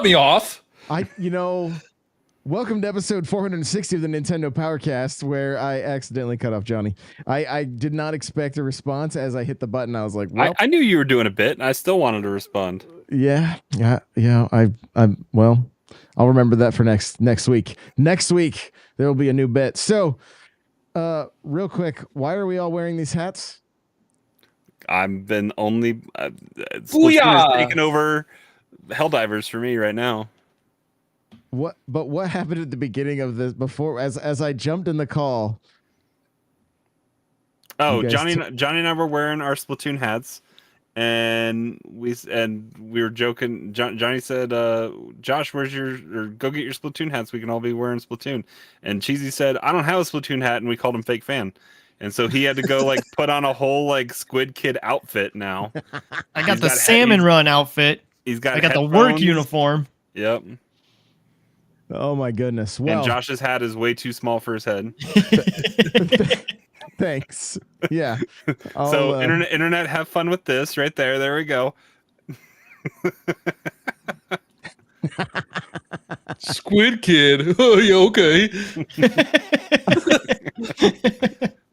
me off. Welcome to episode 460 of the Nintendo Powercast, where I accidentally cut off Johnny. I did not expect a response as I hit the button. I was like, well, I knew you were doing a bit, and I still wanted to respond. Yeah. Well, I'll remember that for next week. Next week there will be a new bit. So, real quick, why are we all wearing these hats? I've been only Splatoon has taken over Helldivers for me right now. What happened at the beginning of this before as I jumped in the call? Oh, Johnny and I were wearing our Splatoon hats, and we were joking. Johnny said, "Josh, go get your Splatoon hats. We can all be wearing Splatoon." And Cheesy said, "I don't have a Splatoon hat," and we called him Fake Fan. And so he had to go put on a whole Squid Kid outfit now. I got the Salmon Run outfit. I got the work uniform. Yep. Oh my goodness. Well, and Josh's hat is way too small for his head. Thanks. Yeah. So internet, have fun with this right there. There we go. Squid Kid. Oh, yeah, okay.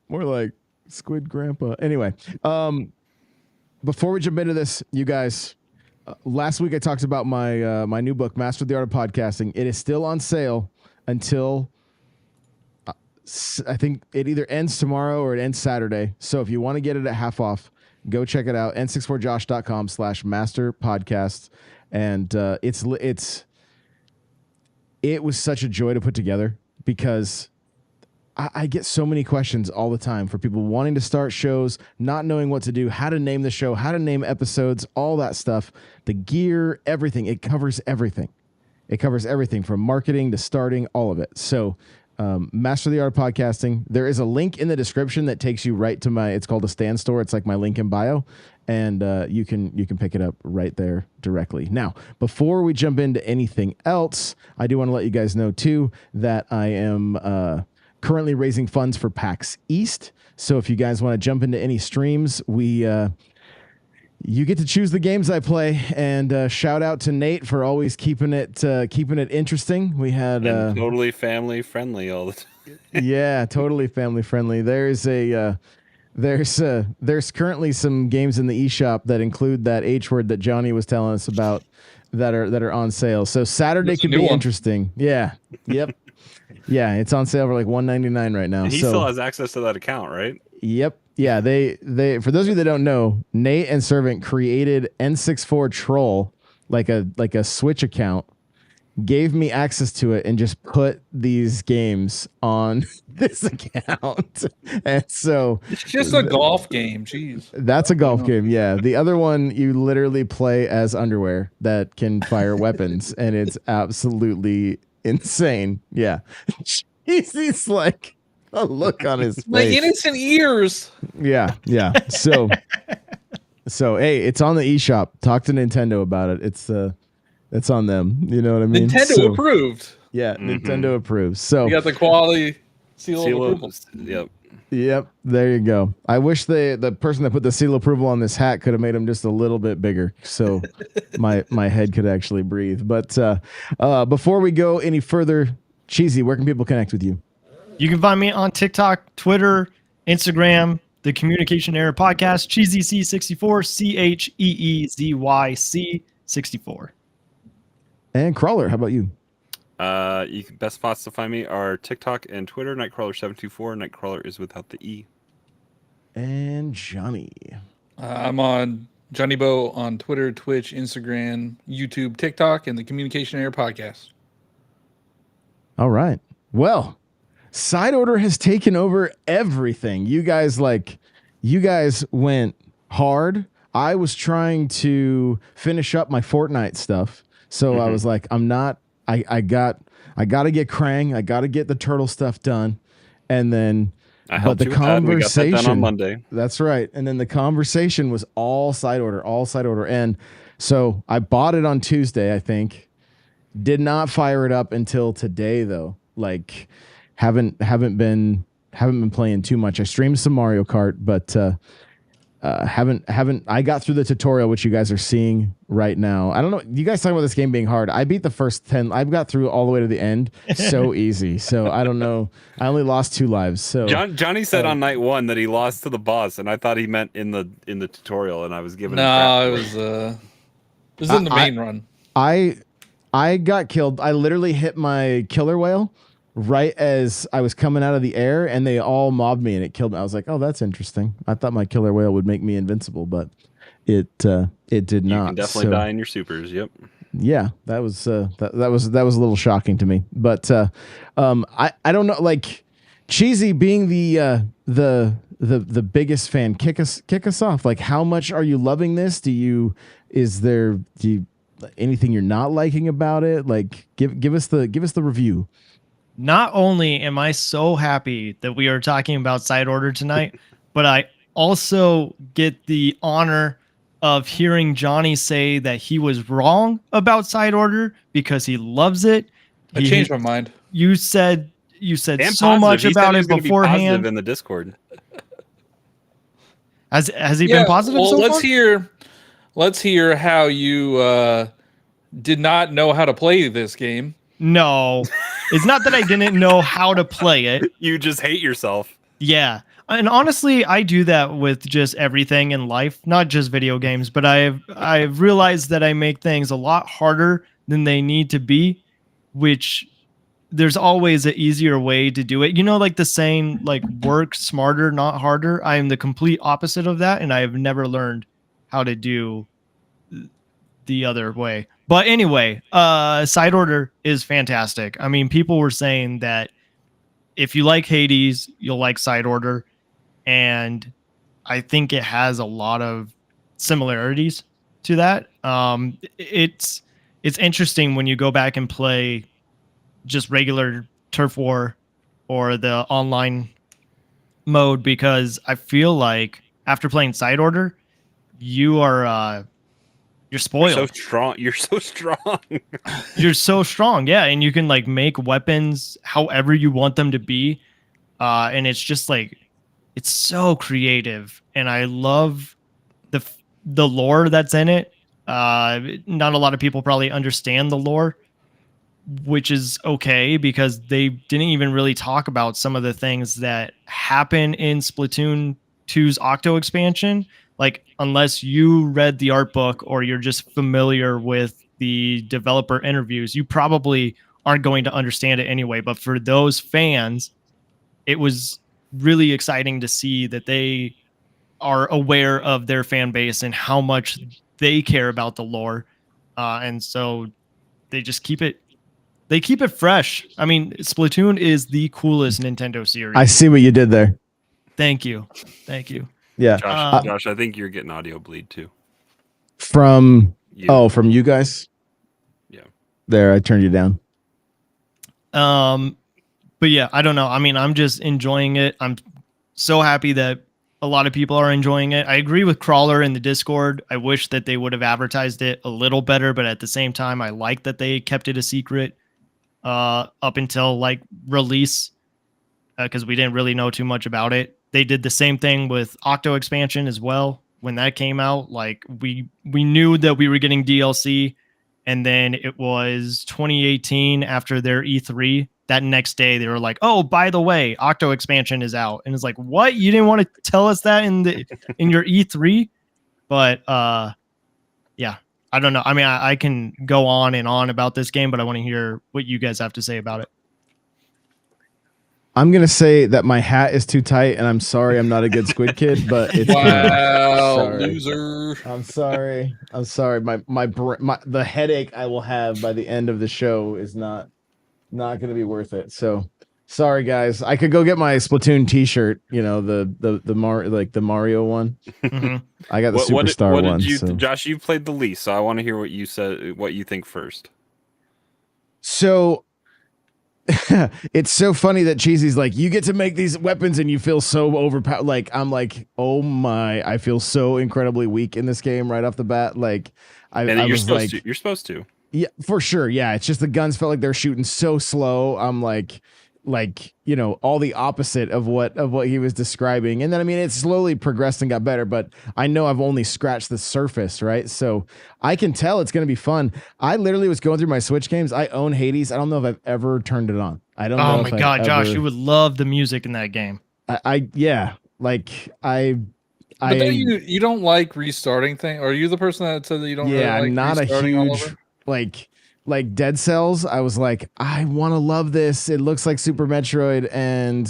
More like Squid Grandpa. Anyway, before we jump into this, you guys, last week I talked about my new book, Master the Art of Podcasting. It is still on sale until I think it either ends tomorrow or it ends Saturday. So if you want to get it at half off, go check it out. n64josh.com/masterpodcast. And it was such a joy to put together because I get so many questions all the time for people wanting to start shows, not knowing what to do, how to name the show, how to name episodes, all that stuff, the gear, everything. It covers everything. It covers everything from marketing to starting, all of it. So Master the Art of Podcasting. There is a link in the description that takes you right to it's called a Stand Store. It's like my link in bio, and you can pick it up right there directly. Now, before we jump into anything else, I do want to let you guys know too that I am currently raising funds for PAX East. So if you guys want to jump into any streams, you get to choose the games I play, and shout out to Nate for always keeping it interesting. We had totally family friendly all the time. Yeah, totally family friendly. There's currently some games in the eShop that include that H word that Johnny was telling us about that are on sale. So Saturday could be interesting. Yeah. Yep. Yeah, it's on sale for like $199 right now. And he still has access to that account, right? Yep. Yeah, they for those of you that don't know, Nate and Servant created N64 Troll, like a Switch account, gave me access to it, and just put these games on this account. And so it's just a golf game. Jeez. That's a golf game, yeah. The other one, you literally play as underwear that can fire weapons, and it's absolutely insane. Yeah. He's like a look on his face. My innocent ears. Yeah. So hey, it's on the eShop. Talk to Nintendo about it. It's on them. You know what I mean? Nintendo approved. Yeah, Nintendo approved. So you got the quality seal of approval. Yep. There you go. I wish the person that put the seal of approval on this hat could have made them just a little bit bigger, so my head could actually breathe. But before we go any further, Cheesy, where can people connect with you? You can find me on TikTok, Twitter, Instagram, the Communication Error Podcast, CheezyC64, CheezyC64. And Crawler, how about you? You can best spots to find me are TikTok and Twitter, Nightcrawler724. Nightcrawler is without the E. And Johnny. I'm on Johnny Bo on Twitter, Twitch, Instagram, YouTube, TikTok, and the Communication Error Podcast. All right. Well, Side Order has taken over everything. You guys went hard. I was trying to finish up my Fortnite stuff. So I was like, I got to get Krang. I got to get the turtle stuff done. And then, but the conversation, we got that done on Monday. That's right. And then the conversation was all Side Order. And so I bought it on Tuesday, I think. Did not fire it up until today though. Like haven't been playing too much. I streamed some Mario Kart, but haven't I got through the tutorial, which you guys are seeing right now. I don't know, you guys talking about this game being hard. I beat the first 10. I've got through all the way to the end so easy. So I don't know, I only lost 2 lives. So Johnny said on night 1 that he lost to the boss, and I thought he meant in the tutorial, and I was giving him crap. No, it was in the main run. I got killed. I literally hit my killer whale right as I was coming out of the air, and they all mobbed me, and it killed me. I was like, "Oh, that's interesting." I thought my killer whale would make me invincible, but it did not. You can definitely die in your supers. Yep. Yeah, that was that was a little shocking to me. But I don't know, like Cheesy being the biggest fan, kick us off. Like, how much are you loving this? Is there anything you're not liking about it? Like, give us the review. Not only am I so happy that we are talking about Side Order tonight, but I also get the honor of hearing Johnny say that he was wrong about Side Order because he loves it. I changed my mind. You said And so much about it beforehand. In the Discord. Has he been positive so far? Let's hear how you did not know how to play this game. No, it's not that I didn't know how to play it. You just hate yourself. Yeah. And honestly, I do that with just everything in life, not just video games, but I've realized that I make things a lot harder than they need to be, which there's always an easier way to do it. You know, like the saying, like, work smarter, not harder. I am the complete opposite of that, and I have never learned how to do the other way. But anyway, Side Order is fantastic. I mean, people were saying that if you like Hades, you'll like Side Order, and I think it has a lot of similarities to that. It's interesting when you go back and play just regular Turf War or the online mode, because I feel like after playing Side Order, you're spoiled. You're so strong. You're so strong. You're so strong, yeah, and you can like make weapons however you want them to be, and it's just like, it's so creative, and I love the lore that's in it. Not a lot of people probably understand the lore, which is okay, because they didn't even really talk about some of the things that happen in Splatoon 2's Octo expansion. Like, unless you read the art book or you're just familiar with the developer interviews, you probably aren't going to understand it anyway. But for those fans, it was really exciting to see that they are aware of their fan base and how much they care about the lore. And so they just keep it fresh. I mean, Splatoon is the coolest Nintendo series. I see what you did there. Thank you. Yeah. Josh, I think you're getting audio bleed too. From You. From you guys? Yeah. There, I turned you down. But yeah, I don't know. I mean, I'm just enjoying it. I'm so happy that a lot of people are enjoying it. I agree with Crawler in the Discord. I wish that they would have advertised it a little better, but at the same time, I like that they kept it a secret up until like release, because we didn't really know too much about it. They did the same thing with Octo expansion as well. When that came out, like we knew that we were getting DLC, and then it was 2018 after their E3. That next day they were like, "Oh, by the way, Octo expansion is out." And it's like, "What? You didn't want to tell us that in your E3?" But yeah, I don't know. I mean, I can go on and on about this game, but I want to hear what you guys have to say about it. I'm going to say that my hat is too tight, and I'm sorry I'm not a good Squid Kid, but it's Wow, loser. I'm sorry. The headache I will have by the end of the show is not going to be worth it. So, sorry guys. I could go get my Splatoon t-shirt, you know, the Mario one. Mm-hmm. I got the Superstar one. You, so. Josh, you played the least, so I want to hear what you said, what you think first. So it's so funny that Cheesy's like, you get to make these weapons and you feel so overpowered. Like, I'm like, oh my, I feel so incredibly weak in this game right off the bat. Like, You're supposed to. Yeah, for sure. Yeah, it's just the guns felt like they're shooting so slow. I'm like, like, you know, all the opposite of what he was describing. And then I mean it slowly progressed and got better, but I know I've only scratched the surface, right? So I can tell it's going to be fun. I literally was going through my Switch games. I own Hades. I don't know if I've ever turned it on. I don't know Oh my if I've God, Josh, ever, you would love the music in that game. yeah, like But then you don't like restarting thing. Are you the person that said that you don't yeah, really I'm like not a restarting all huge over? like Dead Cells. I was like, I want to love this. It looks like Super Metroid, and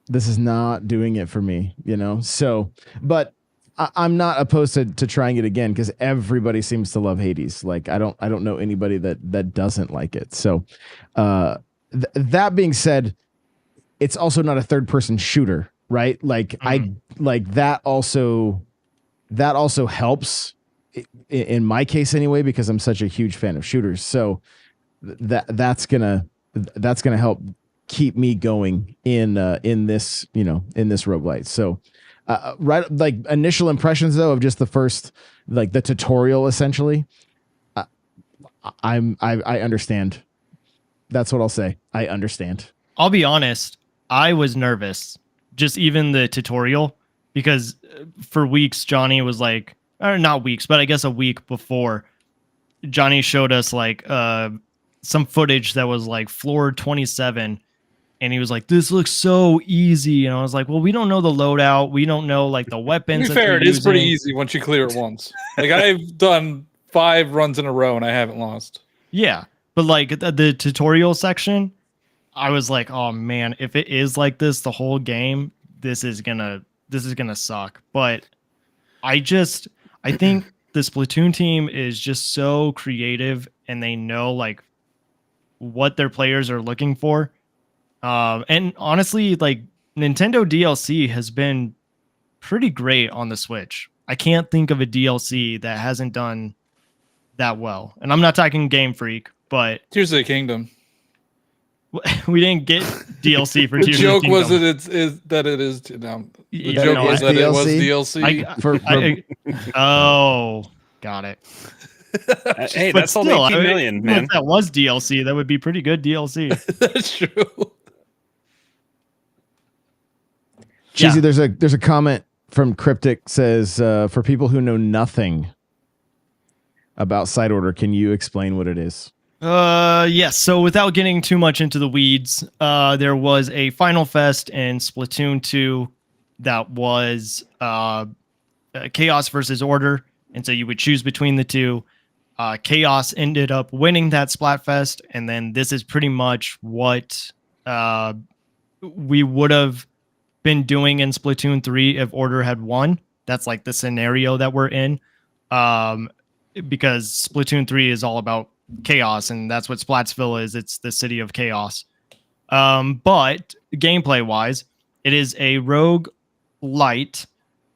this is not doing it for me, you know? So, but I'm not opposed to trying it again because everybody seems to love Hades. Like I don't know anybody that doesn't like it. So, that being said, it's also not a third person shooter, right? Like I like that also helps in my case anyway, because I'm such a huge fan of shooters. So that's gonna help keep me going in this, you know, in this roguelite. So right, like initial impressions though of just the first, like the tutorial essentially, I understand. That's what I'll say. I understand. I'll be honest, I was nervous, just even the tutorial, because for weeks Johnny was like, or not weeks, but I guess a week before, Johnny showed us like some footage that was like floor 27, and he was like, "This looks so easy," and I was like, "Well, we don't know the loadout, we don't know like the To weapons." be that fair, they're it is pretty using." easy once you clear it once. Like I've done 5 runs in a row and I haven't lost. Yeah, but like the tutorial section, I was like, oh man, if it is like this the whole game, this is gonna suck. But I think the Splatoon team is just so creative and they know like what their players are looking for. And honestly, like Nintendo DLC has been pretty great on the Switch. I can't think of a DLC that hasn't done that well. And I'm not talking Game Freak, but Tears of the Kingdom. we didn't get DLC for The Tears joke of the was Kingdom. that that it is. No, the Yeah, joke no, was I- that it was DLC? DLC. Oh, got it. Hey, But that's only still, 18 million, even man. if that was DLC, that would be pretty good DLC. That's true. Cheesy, Yeah. there's a comment from Cryptic says, for people who know nothing about side order, can you explain what it is? Yes. So without getting too much into the weeds, there was a Final Fest in Splatoon 2 that was Chaos versus Order, and so you would choose between the two. Chaos ended up winning that Splatfest, and then this is pretty much what we would have been doing in Splatoon 3 if Order had won. That's like the scenario that we're in. Because Splatoon 3 is all about chaos, and that's what Splatsville is. It's the city of chaos. But gameplay wise, it is a rogue light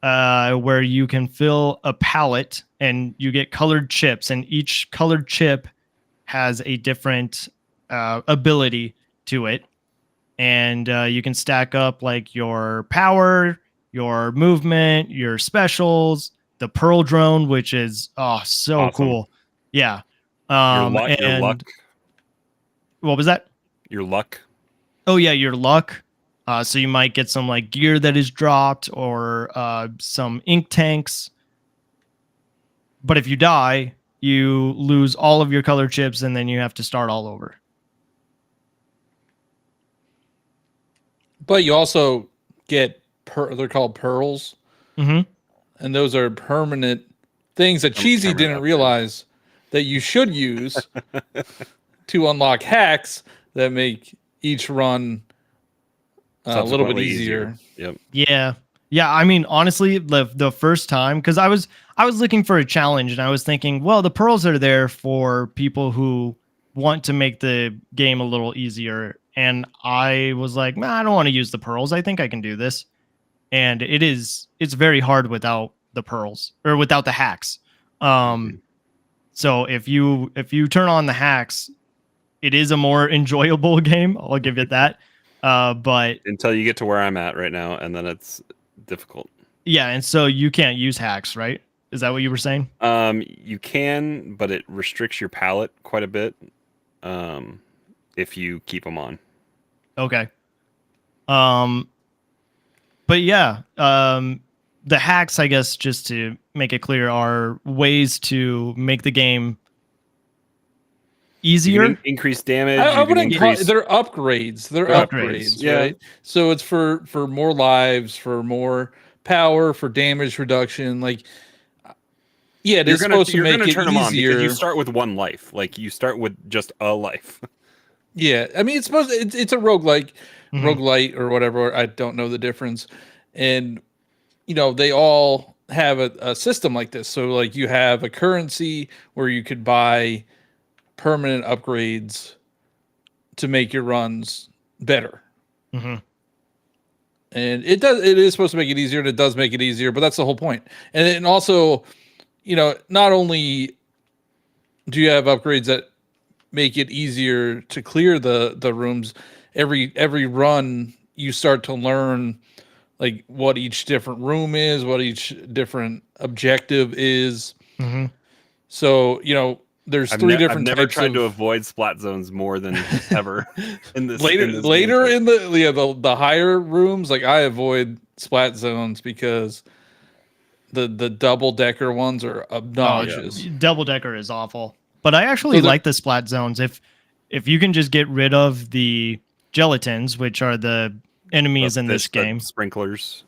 where you can fill a pallet and you get colored chips, and each colored chip has a different ability to it. And you can stack up like your power, your movement, your specials, the pearl drone, which is so Awesome. cool. Yeah. Your luck. What was that? Your luck. Oh yeah, your luck. So you might get some like gear that is dropped or some ink tanks. But if you die, you lose all of your color chips and then you have to start all over. But you also get they're called pearls, Mm-hmm. and those are permanent things that Cheesy permanent didn't upgrades. realize that you should use to unlock hacks that make each run a little bit Subsequently easier. Yep. Yeah. I mean, honestly, the first time, because I was looking for a challenge, and I was thinking, well, the pearls are there for people who want to make the game a little easier, and I was like, I don't want to use the pearls. I think I can do this, and it's very hard without the pearls or without the hacks. So if you turn on the hacks, it is a more enjoyable game. I'll give it that. But Until you get to where I'm at right now, and then it's difficult. yeah, and so you can't use hacks, right? Is that what you were saying? You can, but it restricts your palette quite a bit. If you keep them on. Okay. But yeah, the hacks, I guess, just to make it clear, are ways to make the game You easier. can increase damage. I You can wouldn't call increase. they're upgrades. They're They're upgrades, yeah. right? So it's for more lives, for more power, for damage reduction. Like, yeah, it is supposed to make it turn them on because you easier. start with one life. Like you start with just a life. Yeah, I mean, it's supposed it's a roguelike, Mhm. roguelite or whatever. I don't know the difference. And they all have a system like this. So like you have a currency where you could buy permanent upgrades to make your runs better. Mhm. And it is supposed to make it easier, and it does make it easier, but that's the whole point. And also, not only do you have upgrades that make it easier to clear the rooms, every run you start to learn like what each different room is, what each different objective is. Mhm. So, there's I've three different never types tried of to avoid splat zones more than ever in this. later in this later game. in the higher rooms, like I avoid splat zones because the double decker ones are obnoxious. Double decker is awful. But I actually like the splat zones. If you can just get rid of the gelatins, which are the enemies in this game. Sprinklers.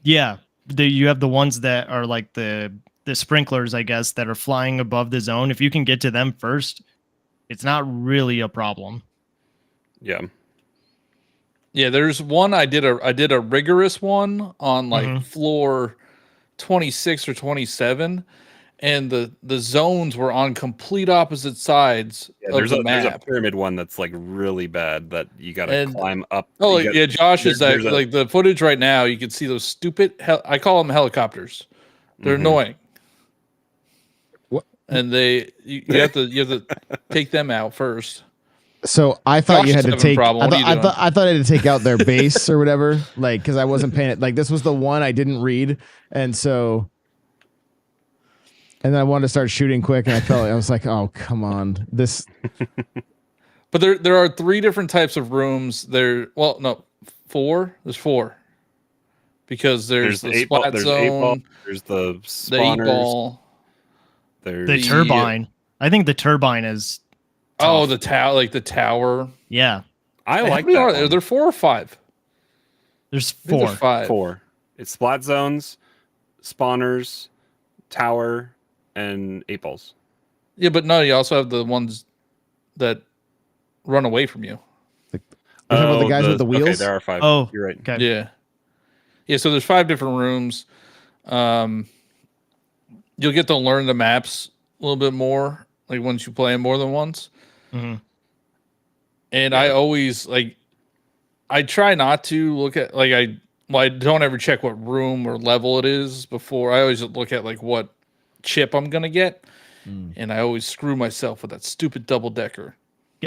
Yeah, you have the ones that are like the sprinklers, I guess, that are flying above the zone. If you can get to them first, it's not really a problem. Yeah. Yeah, there's one I did a rigorous one on like Mhm. floor 26 or 27, and the zones were on complete opposite sides of There's the a map. pyramid one that's like really bad that you got to And- climb up. Oh, You like, gotta- yeah, Josh is there's a- like the footage right now. You can see those stupid. I call them helicopters. They're Mhm. annoying, What? and you have to take them out first. So I thought Josh you had is to having a take. problem. What are you doing? I thought I had to take out their base or whatever, like because I wasn't paying it. Like this was the one I didn't read, and then I wanted to start shooting quick, and I was like, oh come on, this. But there are three different types of rooms. Four. There's four. Because there's the splat There's 8-ball. zone, There's the the spawners. 8-ball. There's The turbine. I think the turbine is Oh, tough. the tower. Yeah. I like How many that are there? one. There 4 or 5? There's I think 4. there's 5. 4. It's splat zones, spawners, tower, and 8-balls. Yeah, but no, you also have the ones that run away from you. We're talking about the guys with the wheels. Okay, there are 5. Oh, You're right. Okay. Yeah. Yeah, so there's 5 different rooms. You'll get to learn the maps a little bit more, like once you play them more than once. Mhm. And I always I try not to look at I don't ever check what room or level it is before. I always look at like what chip I'm gonna get, and I always screw myself with that stupid double decker.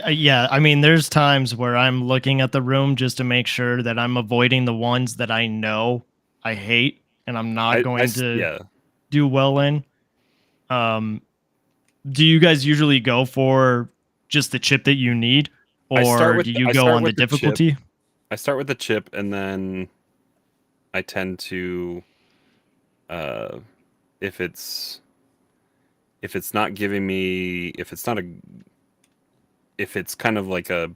Yeah, I mean, there's times where I'm looking at the room just to make sure that I'm avoiding the ones that I know I hate and I'm not going to do well in. Do you guys usually go for just the chip that you need, or do you go on the difficulty? I start with the chip, and then I tend to, if it's not giving me, if it's kind of like a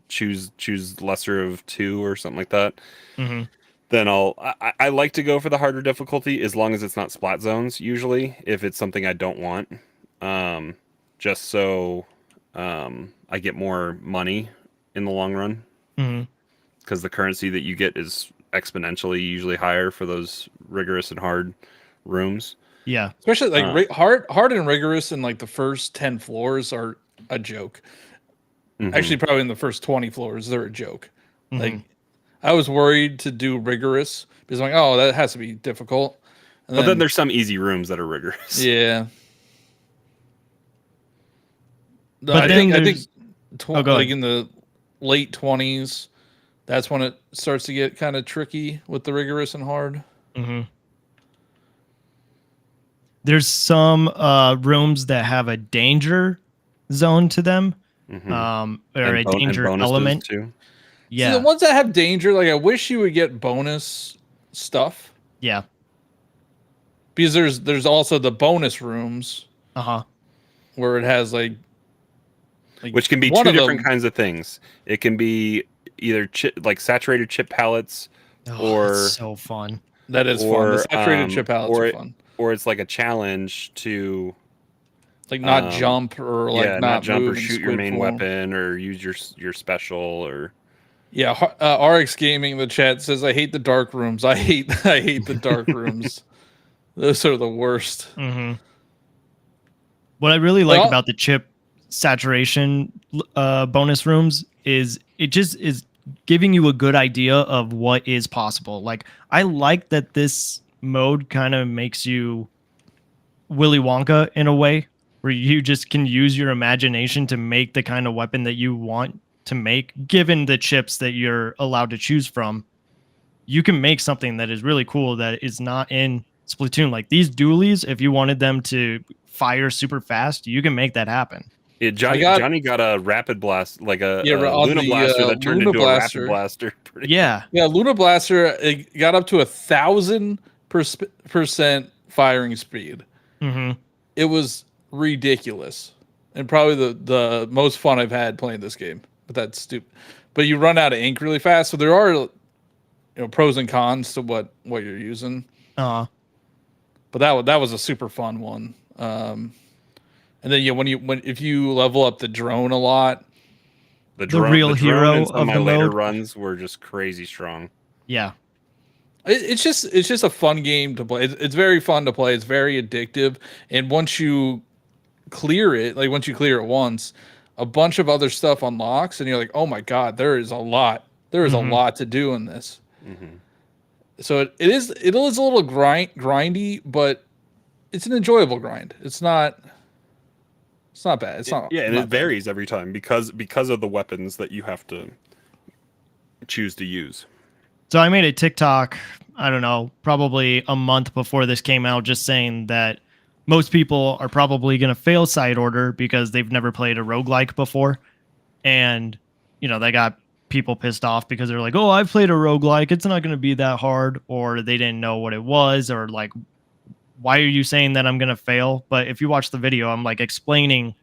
choose lesser of 2 or something like that, Mm-hmm. then I like to go for the harder difficulty as long as it's not splat zones. Usually, if it's something I don't want, just so I get more money in the long run. Mm-hmm. Because the currency that you get is exponentially usually higher for those rigorous and hard rooms. Yeah, Especially hard and rigorous in like the first 10 floors are a joke. Mhm. Actually, probably in the first 20 floors, they're a joke. Mhm. Like, I was worried to do rigorous because I'm like, oh, that has to be difficult. And But then there's some easy rooms that are rigorous. yeah. But I then think there's- go ahead. like in the late 20s, that's when it starts to get kind of tricky with the rigorous and hard. Mm-hmm. There's some rooms that have a danger zone to them, or a danger bonuses element. too. Yeah. See, the ones that have danger, like I wish you would get bonus stuff. Yeah. Because there's also the bonus rooms where it has like which can be one two of different them- kinds of things. It can be either like saturated chip pellets, or it's so fun. That is fun. The saturated chip pellets are fun. Or it's like a challenge to like not jump or like not jump move or in shoot your squid main form. weapon or use your special or Yeah, RX Gaming in the chat says I hate the dark rooms. I hate the dark rooms. Those are the worst. What I really like about the chip saturation bonus rooms is it just is giving you a good idea of what is possible. Like I like that this mode kind of makes you Willy Wonka in a way where you just can use your imagination to make the kind of weapon that you want to make, given the chips that you're allowed to choose from. You can make something that is really cool that is not in Splatoon. Like these dualies, if you wanted them to fire super fast, you can make that happen. Yeah, Johnny got a rapid blast, like a Luna Blaster that turned into a rapid blaster. Yeah, Luna Blaster, it got up to 1,000% firing speed. It was ridiculous, and probably the most fun I've had playing this game. But that's stupid. But you run out of ink really fast, so there are pros and cons to what you're using. But that was a super fun one. And then if you level up the drone a lot, the real hero in some of my the later mode runs were just crazy strong. Yeah, it's just a fun game to play. It's very fun to play. It's very addictive, and once you clear it once, a bunch of other stuff unlocks, and you're like, oh my god, there is a lot. There is a lot to do in this. So it is a little grindy, but it's an enjoyable grind. It's not bad. It's not. Yeah, and not it varies every time because of the weapons that you have to choose to use. So I made a TikTok, I don't know, probably a month before this came out, just saying that most people are probably going to fail side order because they've never played a roguelike before. And, they got people pissed off because they're like, oh, I've played a roguelike. It's not going to be that hard. Or they didn't know what it was. Or like, why are you saying that I'm going to fail? But if you watch the video, I'm like explaining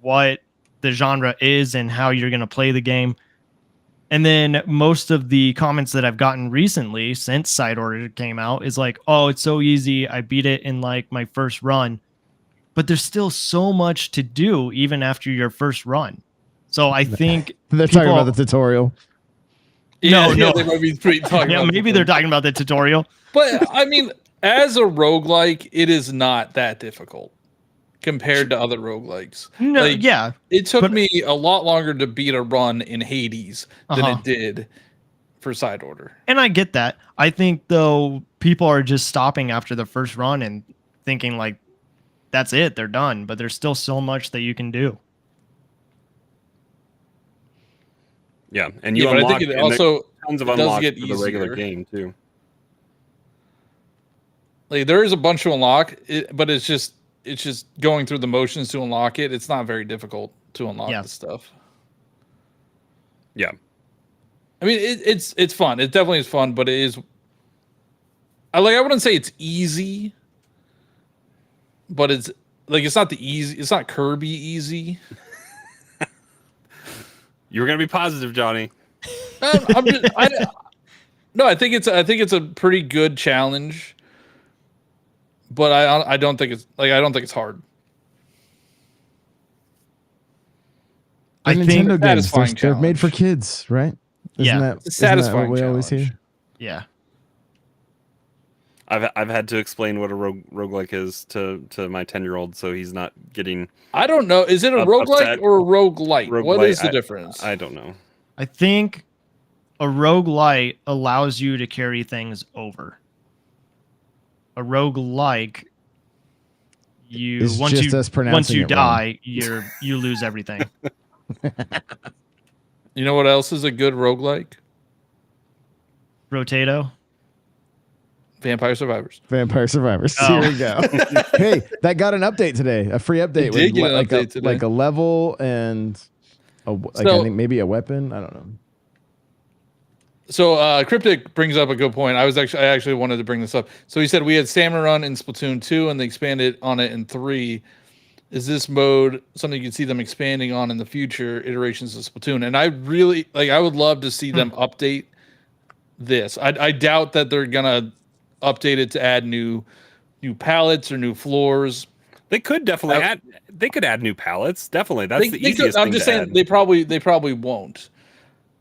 what the genre is and how you're going to play the game. And then most of the comments that I've gotten recently since Side Order came out is like, oh, it's so easy. I beat it in like my first run. But there's still so much to do even after your first run. So I think they're talking about the tutorial. No, no. They might be talking yeah, about maybe they're talking about the tutorial. But I mean, as a roguelike, it is not that difficult compared to other roguelikes. No, yeah. It took me a lot longer to beat a run in Hades than it did for Side Order. And I get that. I think, though, people are just stopping after the first run and thinking, like, that's it. They're done. But there's still so much that you can do. Yeah, and you unlock, I think it also tons of unlocks get for the regular game, too. Like, there is a bunch to unlock, but it's just going through the motions to unlock it. It's not very difficult to unlock the stuff. Yeah. I mean, it's fun. It definitely is fun, but it is. I wouldn't say it's easy, but it's not the easy. It's not Kirby easy. You were gonna be positive, Johnny. I think it's a pretty good challenge. But I don't think it's hard. I think Nintendo games, satisfying they're made for kids, right? It's a satisfying what we always hear? challenge. Yeah. I've had to explain what a roguelike is to my 10-year-old, so he's not getting. I don't know. Is it a roguelike or a roguelite? What is the difference? I don't know. I think a roguelite allows you to carry things over. A roguelike, once you die, you lose everything. You know what else is a good roguelike? Rotato. Vampire Survivors. Vampire Survivors. Oh. Here we go. Hey, that got an update today. A free update It did get an like update today. like a level and I So- think maybe a weapon. I don't know. So Cryptic brings up a good point. I actually wanted to bring this up. So he said we had Salmon Run in Splatoon 2 and they expanded on it in 3. Is this mode something you can see them expanding on in the future iterations of Splatoon? And I really I would love to see them update this. I doubt that they're gonna update it to add new palettes or new floors. They could definitely add. They could add new palettes. Definitely, that's the easiest. I'm thing just to saying add. they probably won't.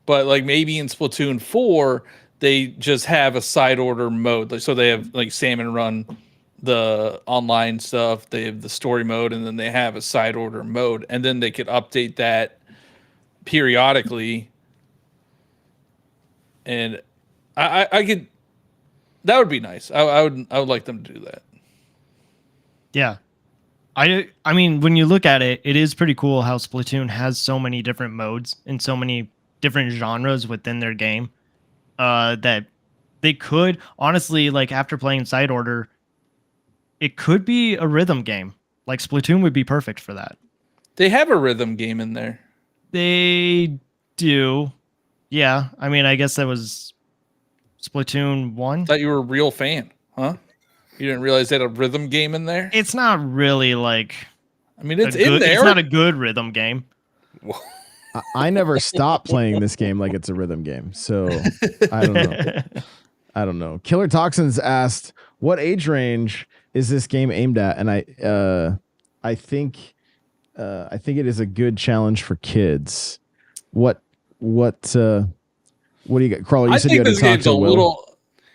But like maybe in Splatoon 4, they just have a side order mode. Like so they have like Salmon Run, the online stuff, they have the story mode, and then they have a side order mode, and then they could update that periodically. And I could, that would be nice. I would like them to do that. Yeah. I mean, when you look at it, it is pretty cool how Splatoon has so many different modes and so many different genres within their game that they could honestly, like after playing Side Order, it could be a rhythm game. Like Splatoon would be perfect for that. They have a rhythm game in there. They do. Yeah. I mean, I guess that was Splatoon 1. Thought you were a real fan, huh? You didn't realize they had a rhythm game in there? It's not really like I mean, it's a good, in there. It's not a good rhythm game. I never stopped playing this game like it's a rhythm game. So I don't know. I don't know. Killer Toxins asked, "What age range is this game aimed at?" And I think it is a good challenge for kids. What do you got, Crawler? You I said you think had this to talk game's to a Will.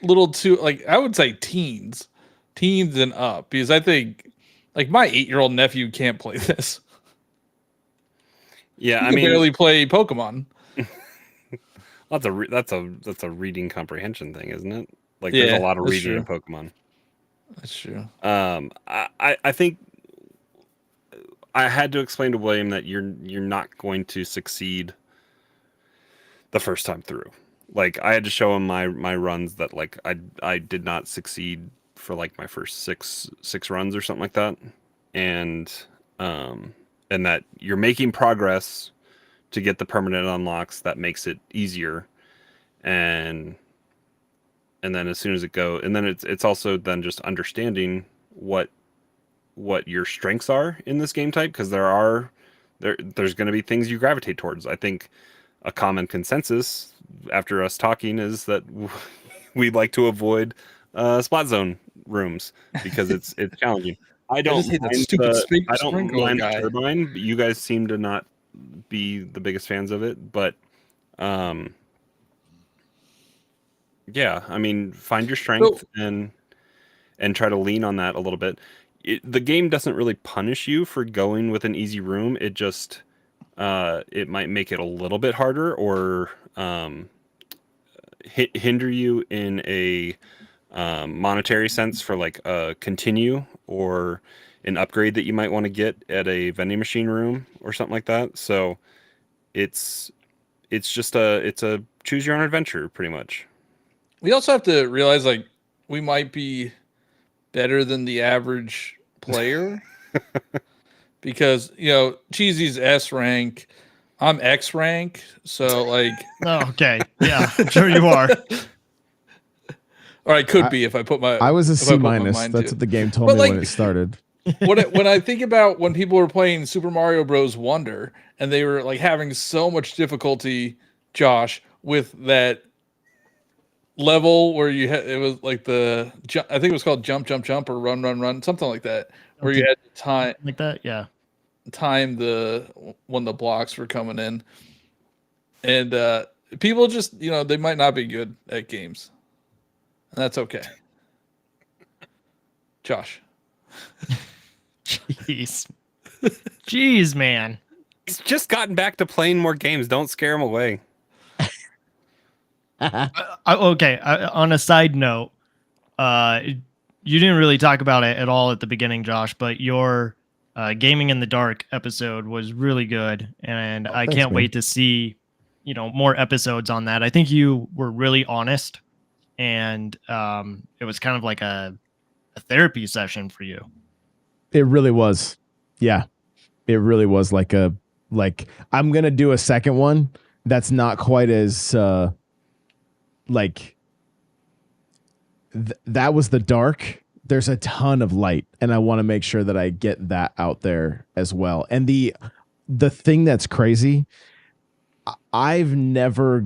little too I would say teens and up, because I think like my 8-year-old nephew can't play this. Yeah, He I can mean, barely play Pokemon. that's a reading comprehension thing, isn't it? Like, Yeah, there's a lot of that's reading in true. Pokemon. That's true. I think I had to explain to William that you're not going to succeed the first time through. Like, I had to show him my runs that like I did not succeed for like my first six runs or something like that, and that you're making progress to get the permanent unlocks that makes it easier, and then as soon as it go, and then it's also then just understanding what your strengths are in this game type, because there's going to be things you gravitate towards. I think a common consensus after us talking is that we like to avoid spot zone rooms because it's challenging. I don't just hate that mind stupid I don't sprinkler mind guy. the turbine, but you guys seem to not be the biggest fans of it. But yeah, I mean, find your strength and try to lean on that a little bit. The game doesn't really punish you for going with an easy room. It just it might make it a little bit harder, or hinder you in a monetary sense for like a continue or an upgrade that you might want to get at a vending machine room or something like that. So it's just a choose your own adventure pretty much. We also have to realize like we might be better than the average player because Cheesy's S rank, I'm X rank, so like Oh, okay. Yeah, I'm sure you are. or I could be if I put my I was a if I C put my minus. mind That's to what the game told But, me like, when it started. when I think about when people were playing Super Mario Bros. Wonder and they were like having so much difficulty, Josh, with that level where you had it was like I think it was called jump or run, something like that, where you had to Like that, yeah. time when the blocks were coming in, and people just they might not be good at games, and that's okay. Josh, Jeez, man. He's just gotten back to playing more games. Don't scare him away. Okay. On a side note, you didn't really talk about it at all at the beginning, Josh, but your Gaming in the Dark episode was really good, and I thanks, can't man. wait to see more episodes on that. I think you were really honest and it was kind of like a therapy session for you. It really was. Yeah. It really was like I'm going to do a second one that's not quite as that was the dark. There's a ton of light, and I want to make sure that I get that out there as well. And the thing that's crazy, I've never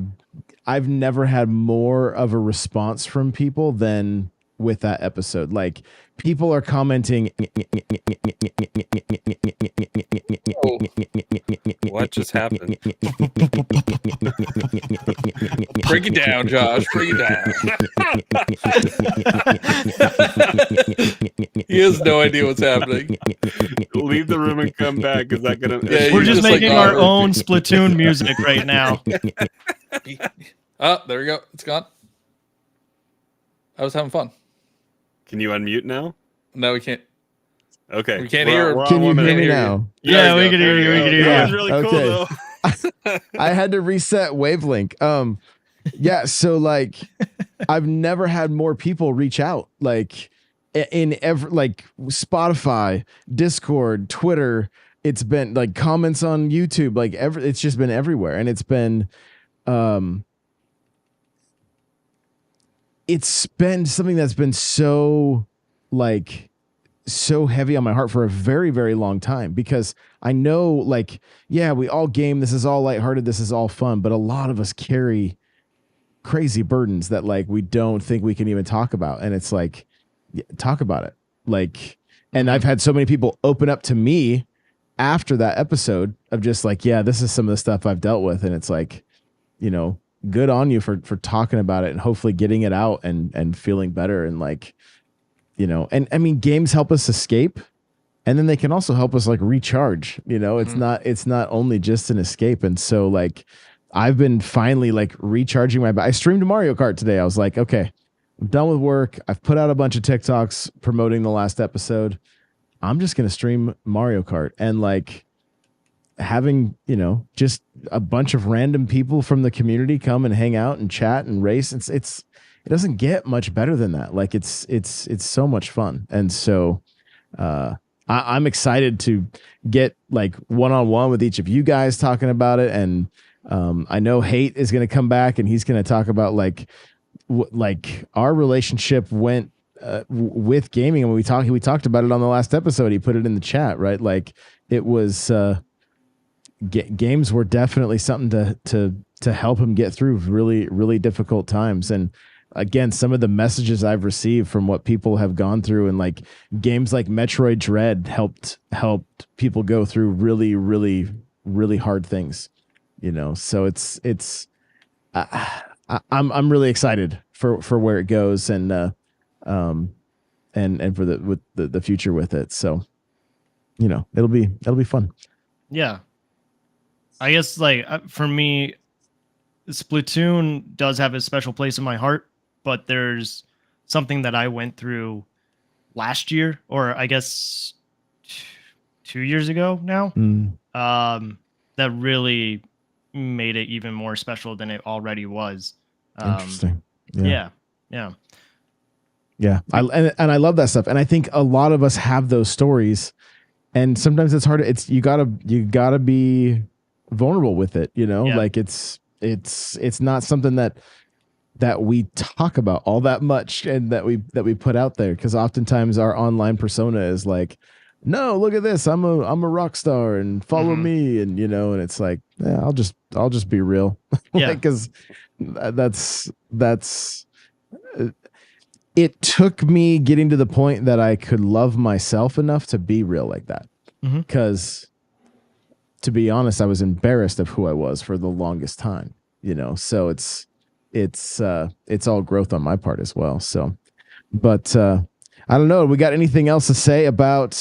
had more of a response from people than with that episode. Like, people are commenting. What just happened? Break it down, Josh. Break it down. He has no idea what's happening. Leave the room and come back. Is that gonna? Yeah, We're you're just just like making our Robert. own Splatoon music right now. Oh, there we go. It's gone. I was having fun. Can you unmute now? No, we can't. Okay. We can't hear him. We're on Can you 1 hear minute. me hear now? Yeah, There we you can go. hear you. There We you can go. hear That you. was really cool, Okay. though. I had to reset wavelength. Yeah, so like I've never had more people reach out, like in every, like Spotify, Discord, Twitter. It's been like comments on YouTube, like it's just been everywhere. And it's been something that's been so heavy on my heart for a very, very long time, because I know, like, yeah, we all game. This is all lighthearted. This is all fun. But a lot of us carry crazy burdens that like we don't think we can even talk about. And it's like, talk about it. Like, and I've had so many people open up to me after that episode of just like, yeah, this is some of the stuff I've dealt with. And it's like, you know, good on you for talking about it and hopefully getting it out and feeling better. And like, you know, and I mean, games help us escape, and then they can also help us like recharge. You know, it's not only just an escape. And so like, I've been finally like recharging I streamed Mario Kart today. I was like, okay, I'm done with work. I've put out a bunch of TikToks promoting the last episode. I'm just going to stream Mario Kart, and like having, you know, just a bunch of random people from the community come and hang out and chat and race. It doesn't get much better than that. Like it's so much fun. And so, I'm excited to get like one-on-one with each of you guys talking about it. And I know Hate is going to come back and he's going to talk about like our relationship went with gaming. And when we talked about it on the last episode, he put it in the chat, right? Like it was games were definitely something to help him get through really, really difficult times. And again, some of the messages I've received from what people have gone through, and like games like Metroid Dread helped people go through really, really, really hard things, you know? So I'm really excited for where it goes, and for the future with it. So, you know, it'll be fun. Yeah. I guess like for me, Splatoon does have a special place in my heart, but there's something that I went through last year, or I guess 2 years ago now, that really made it even more special than it already was. Interesting. Yeah. Yeah. I love that stuff. And I think a lot of us have those stories, and sometimes it's hard. You gotta be vulnerable with it, you know, like it's not something that we talk about all that much, and that we put out there, because oftentimes our online persona is like, no, look at this, I'm a rock star and follow me, and you know, and it's like, yeah, I'll just be real. Yeah. Because that's it took me getting to the point that I could love myself enough to be real like that. Because to be honest, I was embarrassed of who I was for the longest time, you know? So it's all growth on my part as well. So, but, I don't know. We got anything else to say about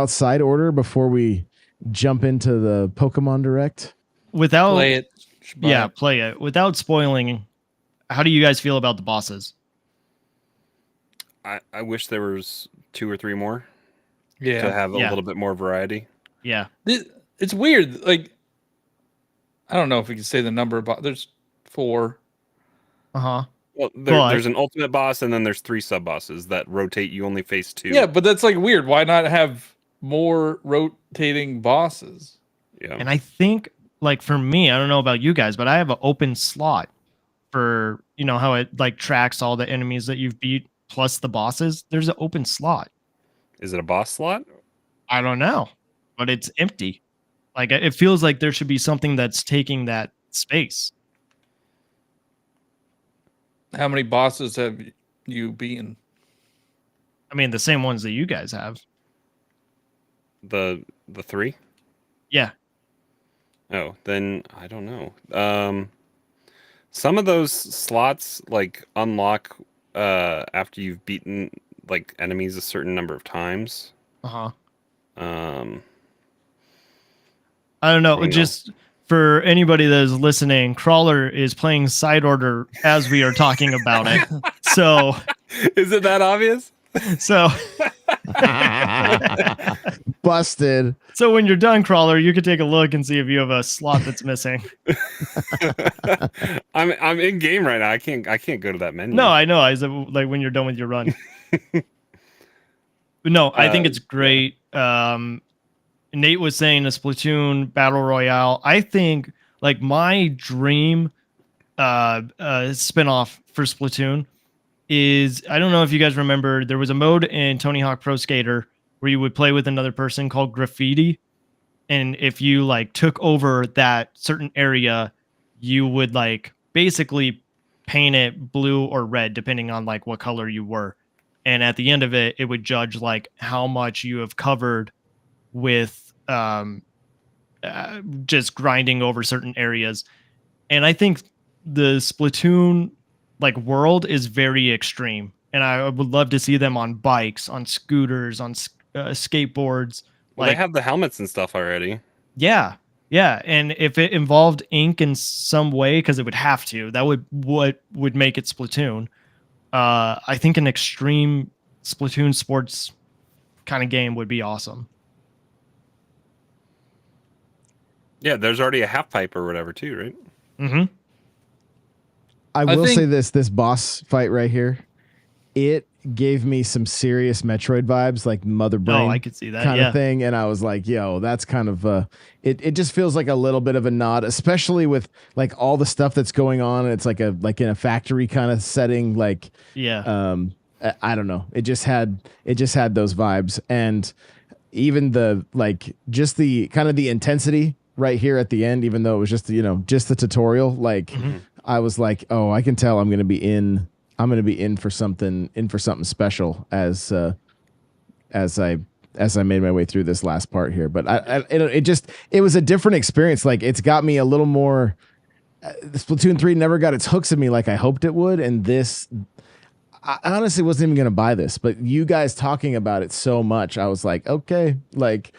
Side Order before we jump into the Pokemon Direct? Without Play it. Yeah, play it. Without spoiling, how do you guys feel about the bosses? I wish there was 2 or 3 more Yeah. to have a little bit more variety. Yeah. It's weird. Like, I don't know if we can say the number, but there's 4. Uh-huh. Well, But- there's an ultimate boss, and then there's 3 sub bosses that rotate. You only face 2. Yeah, but that's like weird. Why not have more rotating bosses? Yeah. And I think, like, for me, I don't know about you guys, but I have an open slot for, you know, how it like tracks all the enemies that you've beat plus the bosses. There's an open slot. Is it a boss slot? I don't know, but it's empty. Like, it feels like there should be something that's taking that space. How many bosses have you beaten? I mean, the same ones that you guys have. The 3? Yeah. Oh, then I don't know. Some of those slots like unlock after you've beaten like enemies a certain number of times. Uh-huh. Um, I don't know. I don't know. Just for anybody that is listening, Crawler is playing side order as we are talking about it. So, is it that obvious? so, Busted. so when you're done, Crawler, you can take a look and see if you have a slot that's missing. I'm in game right now. I can't go to that menu. No, I know. I said, like, when you're done with your run. But no, I think it's great. Nate was saying a Splatoon battle royale. I think like my dream spinoff for Splatoon is, I don't know if you guys remember, there was a mode in Tony Hawk Pro Skater where you would play with another person called graffiti, and if you like took over that certain area, you would like basically paint it blue or red depending on like what color you were, and at the end of it, it would judge like how much you have covered with just grinding over certain areas. And I think the Splatoon like world is very extreme, and I would love to see them on bikes, on scooters, on skateboards. Well, they have the helmets and stuff already. Yeah, and if it involved ink in some way, because it would have to, that would make it Splatoon. I think an extreme Splatoon sports kind of game would be awesome. Yeah, there's already a half pipe or whatever too, right? Mm-hmm. I I will think- say this boss fight right here, it gave me some serious Metroid vibes, like Mother Brain Oh, I could see that. kind Yeah. of thing. And I was like, yo, that's kind of it just feels like a little bit of a nod, especially with like all the stuff that's going on. It's like in a factory kind of setting, like Yeah. I don't know. It just had those vibes, and even the like just the kind of the intensity right here at the end, even though it was just just the tutorial, like I was like, oh, I can tell I'm gonna be in for something special as I made my way through this last part here. But it was a different experience. Like, it's got me a little more. The Splatoon 3 never got its hooks in me like I hoped it would, and this, I honestly wasn't even gonna buy this, but you guys talking about it so much, I was like, okay, like.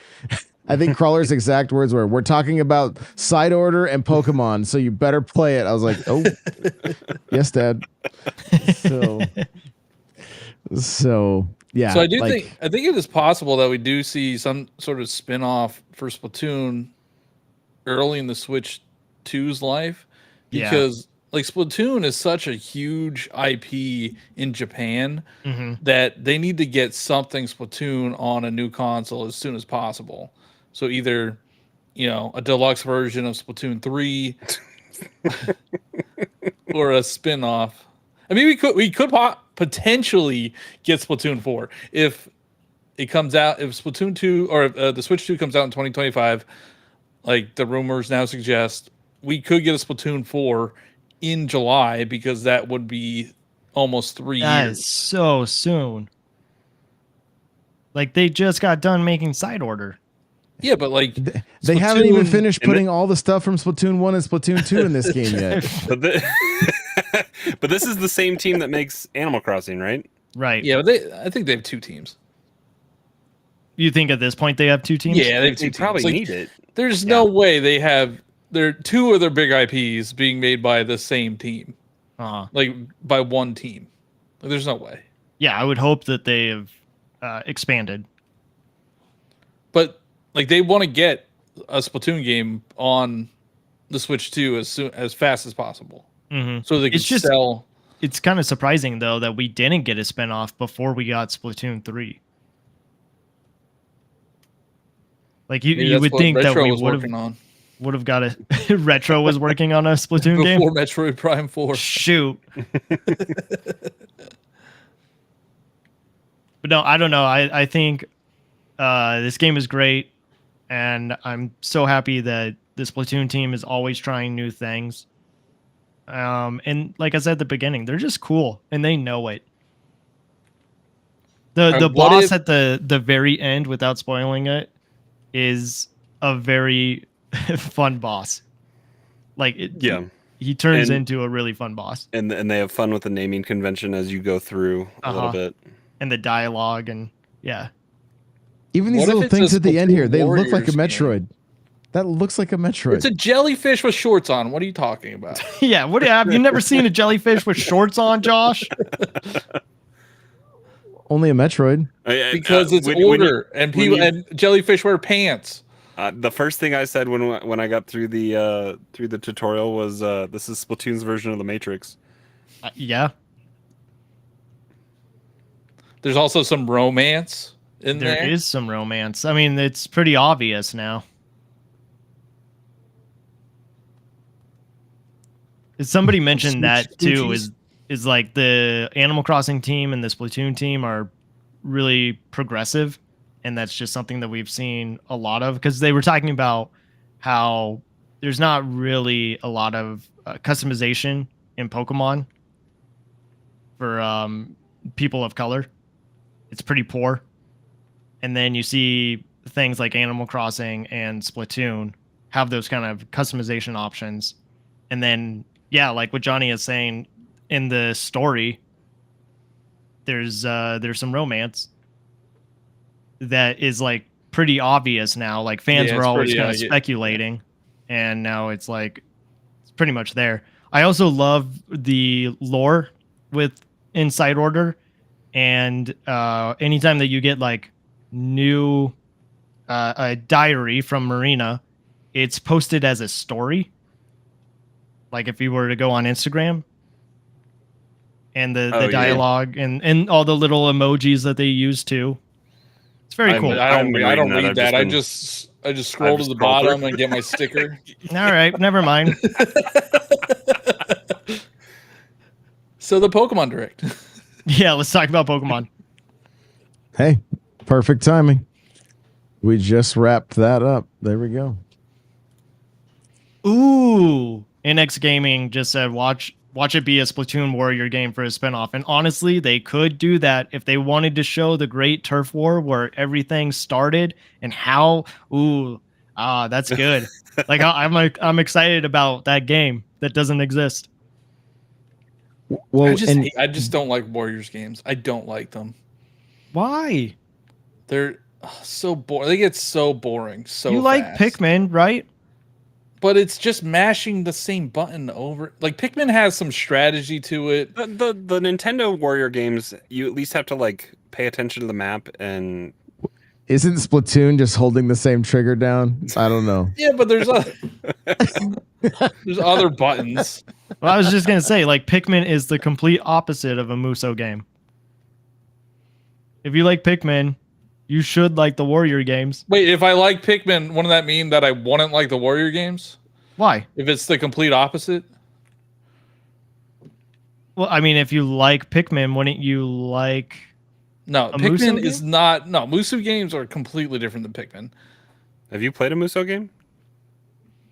I think Crawler's exact words were, "We're talking about side order and Pokemon, so you better play it." I was like, "Oh, yes, Dad." So yeah. So I think it is possible that we do see some sort of spin-off for Splatoon early in the Switch 2's life, Yeah. because like Splatoon is such a huge IP in Japan Mm-hmm. that they need to get something Splatoon on a new console as soon as possible. So either, a deluxe version of Splatoon 3 or a spin-off. I mean, we could potentially get Splatoon 4 if it comes out, if Splatoon 2 or if, the Switch 2 comes out in 2025, like the rumors now suggest. We could get a Splatoon 4 in July, because that would be almost 3 That years. is so soon. Like, they just got done making side order. Yeah, but like they haven't even Splatoon- finished putting all the stuff from Splatoon 1 and Splatoon 2 in this game yet. But but this is the same team that makes Animal Crossing, right? Right. Yeah, but I think they have 2 teams. You think at this point they have 2 teams? Yeah, they have 2 They teams. probably Like, need it. There's no way they have 2 of their big IPs being made by the same team, Uh-huh. like by one team. Like, there's no way. Yeah, I would hope that they have expanded. But like, they want to get a Splatoon game on the Switch 2 as fast as possible, Mm-hmm. so they can It's just- sell it's kind of surprising though that we didn't get a spinoff before we got Splatoon 3. Like Maybe you that's would what think that Retro we was working on would have got a Retro was working on a Splatoon game before Metroid Prime 4. Shoot. But no, I don't know. I think this game is great, and I'm so happy that the Splatoon team is always trying new things. And like I said at the beginning, they're just cool, and they know it. The boss at the very end, without spoiling it, is a very fun boss. Like he turns into a really fun boss, and they have fun with the naming convention as you go through a little bit, and the dialogue, and yeah. Even these What if little it's things a at the end here, they look like a Warriors game? Metroid. That looks like a Metroid. It's a jellyfish with shorts on. What are you talking about? Yeah, what have you never seen a jellyfish with shorts on, Josh? Only a Metroid. Because it's older, and and jellyfish wear pants. The first thing I said when I got through the tutorial was this is Splatoon's version of the Matrix. Yeah. There's also some romance in there. There is some romance. I mean, it's pretty obvious now. Somebody mentioned that too. Is like the Animal Crossing team and the Splatoon team are really progressive, and that's just something that we've seen a lot of, because they were talking about how there's not really a lot of customization in Pokemon for people of color. It's pretty poor. And then you see things like Animal Crossing and Splatoon have those kind of customization options. And then, yeah, like what Johnny is saying, in the story, there's some romance that is like pretty obvious now. Like fans were always kind of speculating, and now it's like it's pretty much there. I also love the lore with Inside Order, and anytime that you get like new a diary from Marina, it's posted as a story. Like if you were to go on Instagram, and the dialogue and all the little emojis that they use too. It's very cool. I don't read that. I just scroll to the bottom and get my sticker. All right, never mind. So the Pokemon Direct. Yeah, let's talk about Pokemon. Hey, perfect timing. We just wrapped that up. There we go. Ooh, NX Gaming just said watch it be a Splatoon Warrior game for a spinoff. And honestly, they could do that if they wanted to show the great turf war where everything started and how. That's good. Like I'm excited about that game that doesn't exist. Well, I just don't like Warriors games. I don't like them. Why? They're so boring. They get so boring. So you like fast. Pikmin, right? But it's just mashing the same button over. Like Pikmin has some strategy to it. The Nintendo Warrior games, you at least have to like pay attention to the map. And isn't Splatoon just holding the same trigger down? I don't know. Yeah, but there's other buttons. Well, I was just gonna say, like Pikmin is the complete opposite of a Muso game. If you like Pikmin, you should like the Warrior games. Wait, if I like Pikmin, wouldn't that mean that I wouldn't like the Warrior games? Why? If it's the complete opposite? Well, I mean, if you like Pikmin, wouldn't you like... No, Pikmin is not... No, Muso games are completely different than Pikmin. Have you played a Muso game?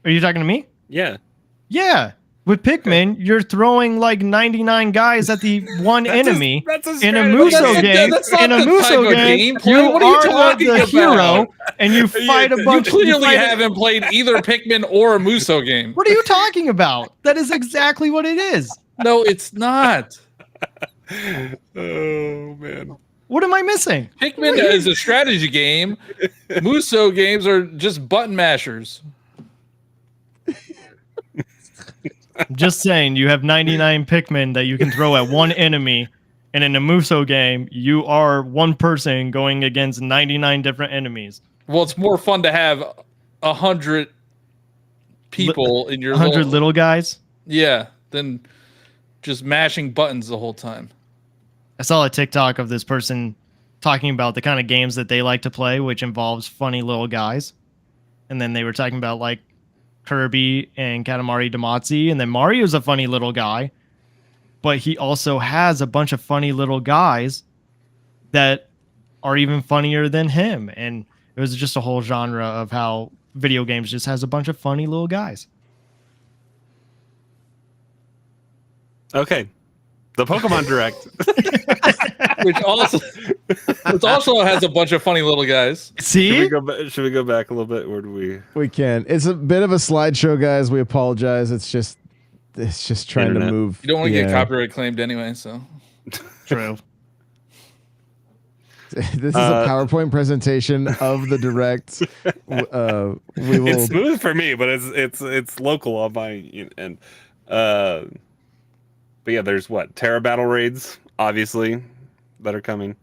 Are you talking to me? Yeah. Yeah. With Pikmin, you're throwing like 99 guys at the one enemy. In a Muso game, you are the hero, and you fight a bunch. You clearly haven't played either Pikmin or a Muso game. What are you talking about? That is exactly what it is. No, it's not. Oh man. What am I missing? Pikmin is a strategy game. Muso games are just button mashers. I'm just saying, you have 99 Pikmin that you can throw at one enemy, and in a Muso game, you are one person going against 99 different enemies. Well, it's more fun to have 100 people in your 100 little guys. Yeah, than just mashing buttons the whole time. I saw a TikTok of this person talking about the kind of games that they like to play, which involves funny little guys. And then they were talking about like Kirby and Katamari Damacy, and then Mario's a funny little guy, but he also has a bunch of funny little guys that are even funnier than him. And it was just a whole genre of how video games just has a bunch of funny little guys. Okay. The Pokemon Direct. which also has a bunch of funny little guys. See? Should we go back a little bit, or do we? We can. It's a bit of a slideshow, guys. We apologize. It's just trying Internet. to move. You don't want to get copyright claimed anyway, so. True. This is a PowerPoint presentation of the Direct. We will. It's smooth for me, but it's local on my end. But yeah, there's what? Terra Battle Raids, obviously, that are coming.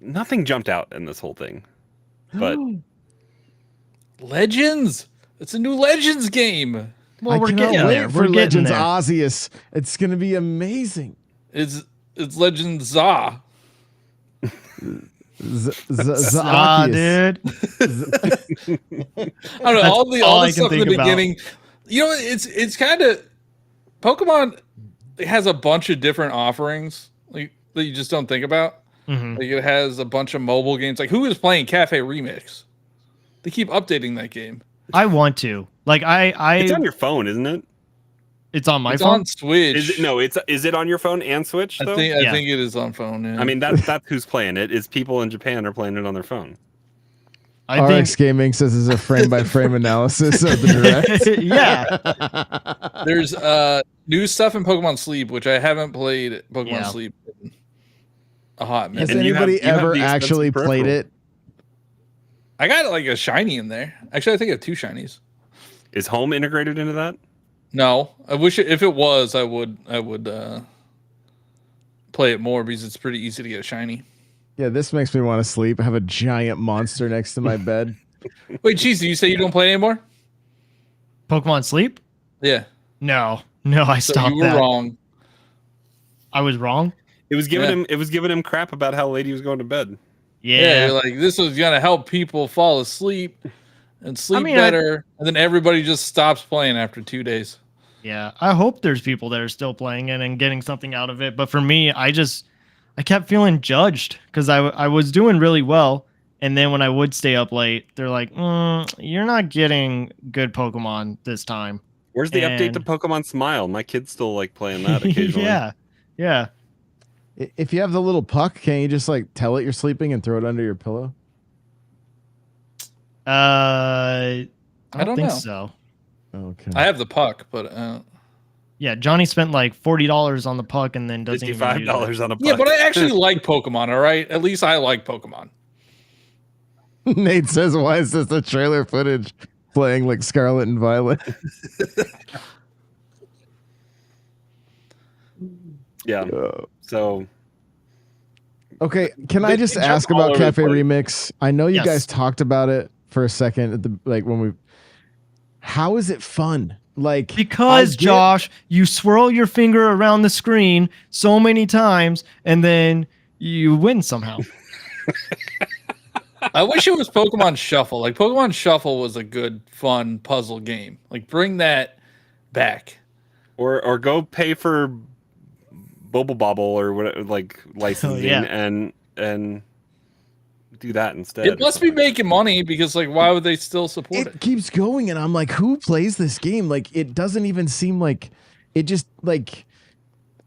Nothing jumped out in this whole thing. But Legends! It's a new Legends game. Well, we're cannot getting wait there. for We're getting Legends there. Arceus. It's gonna be amazing. It's Legends Za. Ah, Arceus. dude. I don't know, That's all the all I can stuff in the think about. beginning. You know, it's kind of Pokemon has a bunch of different offerings like that you just don't think about. Mhm. Like it has a bunch of mobile games. Like who is playing Cafe Remix? They keep updating that game. I want to. Like it's on your phone, isn't it? it's on my It's phone. on Switch. Is it on your phone and Switch though? I think it is on phone. Yeah. I mean, that's who's playing it. Is people in Japan are playing it on their phone. I think RX Gaming says it's a frame by frame analysis of the Direct. yeah. there's new stuff in Pokemon Sleep, which I haven't played Pokemon Yeah. Sleep in a hot Has minute. And you have anybody the ever expensive actually played peripheral. it? I got like a shiny in there. Actually, I think I have 2 shinies. Is Home integrated into that? No, I wish if it was, I would play it more because it's pretty easy to get a shiny. Yeah, this makes me want to sleep. I have a giant monster next to my bed. Wait, Cheesy, you say you don't play anymore? Pokemon Sleep? Yeah. No, I So stopped you were that. wrong. I was wrong. It was giving Yeah. him. It was giving him crap about how late he was going to bed. Yeah, you're like this was gonna help people fall asleep and sleep mean, better, and then everybody just stops playing after 2 days. Yeah, I hope there's people that are still playing it and getting something out of it. But for me, I kept feeling judged because I was doing really well. And then when I would stay up late, they're like, you're not getting good Pokemon this time. Where's the update to And- Pokemon Smile? My kids still like playing that occasionally. yeah. If you have the little puck, can't you just like tell it you're sleeping and throw it under your pillow? I don't think know. so. Okay. I have the puck, but Yeah, Johnny spent like $40 on the puck and then doesn't even use it. $55 on a puck. yeah, but I actually like Pokemon. All right, at least I like Pokemon. Nate says, "Why is this the trailer footage playing like Scarlet and Violet?" Yeah. So Okay, can I They just jump ask all about over the Cafe place. Remix? I know you Yes. guys talked about it for a second at the when we. How is it fun? Like Because I get- Josh, you swirl your finger around the screen so many times and then you win somehow. I wish it was Pokemon Shuffle. Like Pokemon Shuffle was a good, fun puzzle game. Like bring that back. or go pay for Bubble Bobble or what like licensing yeah. and do that instead. It must be making money because like why would they still support it it? keeps going, and I'm like, who plays this game? Like, it doesn't even seem like it. Just like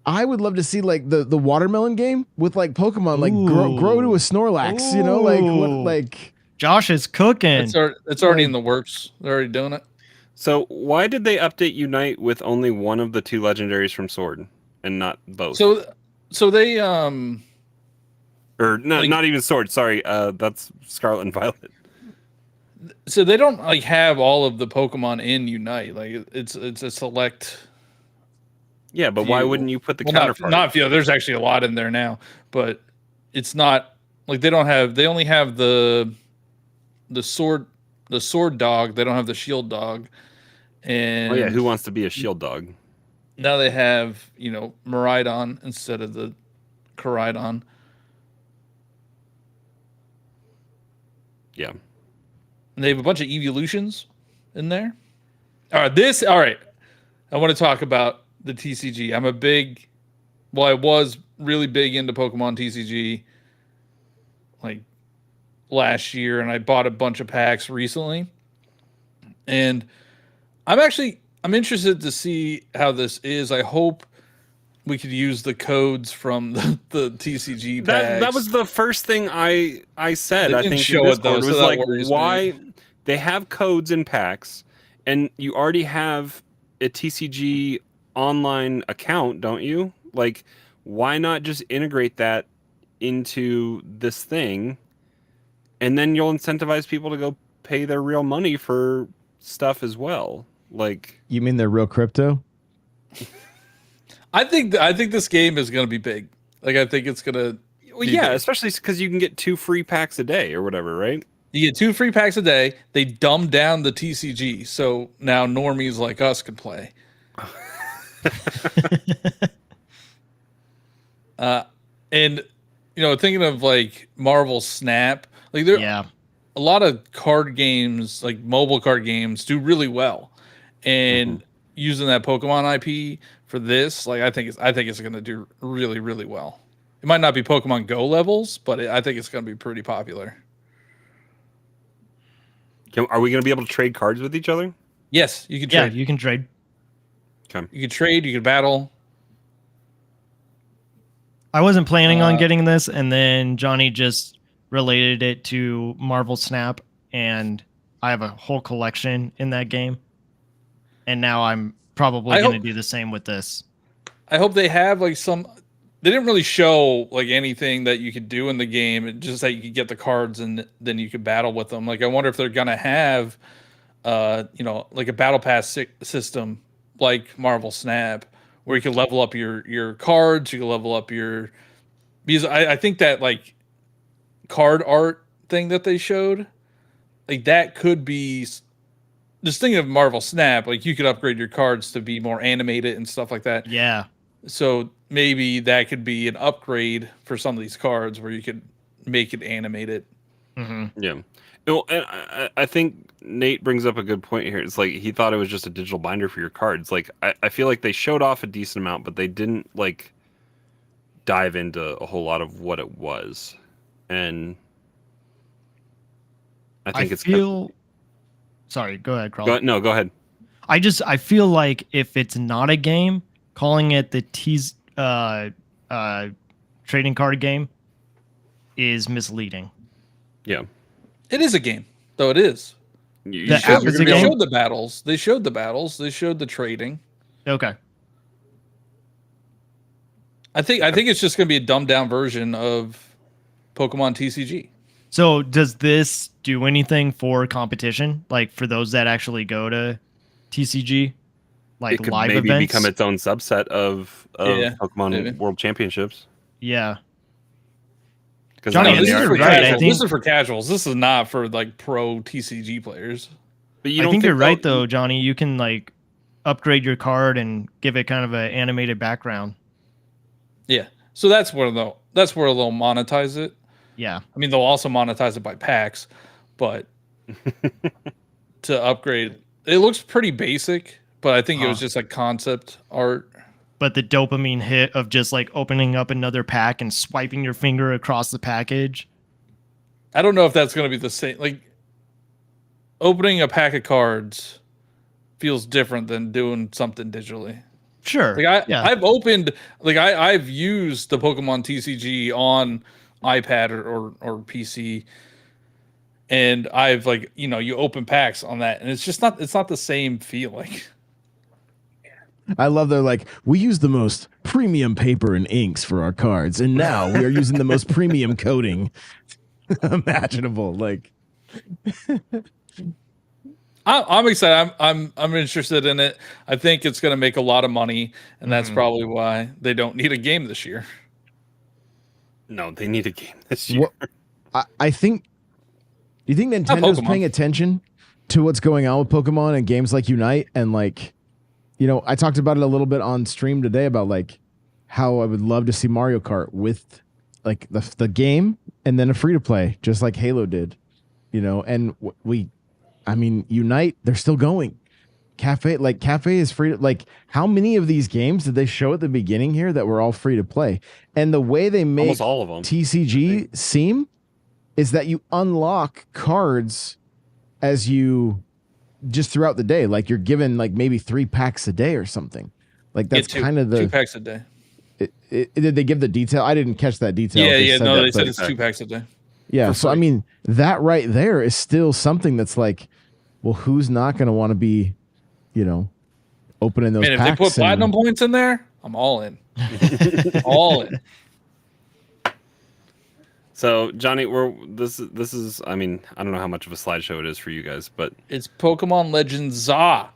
I would love to see like the watermelon game with like Pokemon, like grow to a Snorlax. You know, like what, Ooh. like. Josh is cooking. It's already in the works. They're already doing it. So why did they update Unite with only one of the 2 legendaries from Sword and not both? So they or no, like- not even Sword. Sorry, that's Scarlet and Violet. so they don't like have all of the Pokemon in Unite. Like it's a select. Yeah, but why few. wouldn't you put the Well, counterpart? not few. There's actually a lot in there now, but it's not like they only have the sword dog. They don't have the shield dog, And Oh yeah, who wants to be a shield dog? now they have, you know, Miraidon instead of the Koraidon. Yeah. And they have a bunch of evolutions in there. All right. I want to talk about the TCG. I was really big into Pokemon TCG like last year, and I bought a bunch of packs recently. And I'm interested to see how this is. I hope we could use the codes from the TCG packs. That was the first thing I said. They I didn't think show in it, though, Discord so was that like, worries why me. they have codes in packs, and you already have a TCG online account, don't you? Like, why not just integrate that into this thing, and then you'll incentivize people to go pay their real money for stuff as well. Like, You mean they're real crypto? I think this game is going to be big. Like, I think it's going to. well, yeah, especially because you can get 2 free packs a day or whatever, right? You get 2 free packs a day. They dumbed down the TCG, so now normies like us can play. And you know, thinking of like Marvel Snap, like there, Yeah. a lot of card games, like mobile card games, do really well. And using that Pokemon IP for this, like I think it's going to do really, really well. It might not be Pokemon Go levels, but I think it's going to be pretty popular. Are we going to be able to trade cards with each other? Yes, you can Yeah, trade. you can trade. Okay. You can trade. You can battle. I wasn't planning on getting this, and then Johnny just related it to Marvel Snap, and I have a whole collection in that game. And now I'm probably going to do the same with this. I hope they have like some. They didn't really show like anything that you could do in the game. It just that you could get the cards and then you could battle with them. Like I wonder if they're gonna have, you know, like a battle pass system like Marvel Snap, where you can level up your cards. You can level up your, because I think that like card art thing that they showed, like that could be. Just thinking of Marvel Snap, like you could upgrade your cards to be more animated and stuff like that. Yeah. So maybe that could be an upgrade for some of these cards where you could make it animated. Mm-hmm. Yeah. Well, and I think Nate brings up a good point here. It's like he thought it was just a digital binder for your cards. Like I feel like they showed off a decent amount, but they didn't like dive into a whole lot of what it was. And I think it's feel. Sorry, go ahead, Crawl. Go ahead. I feel like if it's not a game, calling it the trading card game is misleading. Yeah. It is a game, though. It is. You The app is a They game? showed the battles. They showed the battles. They showed the trading. Okay. I think it's just going to be a dumbed down version of Pokemon TCG. So does this do anything for competition? Like for those that actually go to TCG? Like it could live maybe events? become its own subset of Pokemon maybe. World Championships. Yeah. Because Johnny, This they is are for right, I casuals. think- This is for casuals. This is not for like pro TCG players. but you I don't think you're right they'll- though, Johnny. You can like upgrade your card and give it kind of an animated background. Yeah. So that's where they'll monetize it. Yeah. I mean, they'll also monetize it by packs, but to upgrade, it looks pretty basic. But I think it was just like concept art. But the dopamine hit of just like opening up another pack and swiping your finger across the package. I don't know if that's going to be the same. Like opening a pack of cards feels different than doing something digitally. Sure. Like I've opened, like I've used the Pokemon TCG on iPad or PC, and I've like, you know, you open packs on that, and it's not the same feeling. I love they're like, we use the most premium paper and inks for our cards, and now we are using the most premium coating imaginable. Like, I'm excited. I'm interested in it. I think it's going to make a lot of money, and that's probably why they don't need a game this year. No, they need a game this year. I think. Do you think Nintendo's Pokemon. paying attention to what's going on with Pokemon and games like Unite, and like, you know, I talked about it a little bit on stream today about like how I would love to see Mario Kart with like the game and then a free to play, just like Halo did, you know. And Unite, they're still going. Cafe is free to, like, how many of these games did they show at the beginning here that were all free to play? And the way they make Almost all of them, TCG seem is that you unlock cards as you just throughout the day. Like you're given like maybe 3 packs a day or something. Like that's kind of the 2 packs a day. Did they give the detail? I didn't catch that detail. They said it's 2 packs a day. Yeah. So I mean, that right there is still something that's like, well, who's not going to want to be, you know, opening those Man, packs? if they put platinum points in there, I'm all in. All in. So Johnny, this is. I mean, I don't know how much of a slideshow it is for you guys, but It's Pokemon Legends ZA.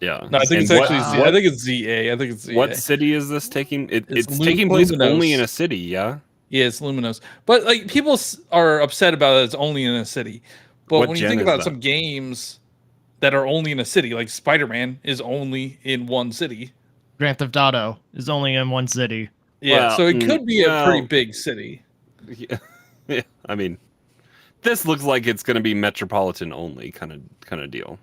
yeah. No, I think And it's actually I think it's ZA. I think it's ZA. What city is this taking? It's It's taking place Luminos. only in a city, yeah. Yeah, it's Luminos. But like people are upset about it. It's only in a city. But What when you gen think is about that? some games that are only in a city, like Spider-Man is only in one city. Grand Theft Auto is only in one city. Yeah, Well, so it could be a pretty well- big city. Yeah. Yeah. I mean, this looks like it's going to be metropolitan only kind of deal.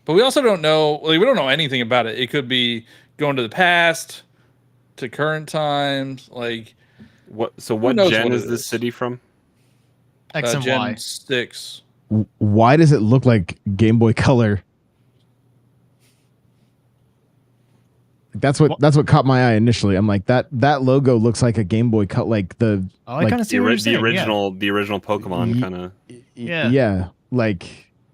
But we also don't know. Like, we don't know anything about it. It could be going to the past, to current times. Like, What What knows gen what is it this is? city from? X and Gen Y. 6. Why does it look like Game Boy Color? That's what caught my eye initially. I'm like, that logo looks like a Game Boy Color, like the Oh, I like kind of see what you're saying. The original Pokemon kind of. Yeah. yeah, like,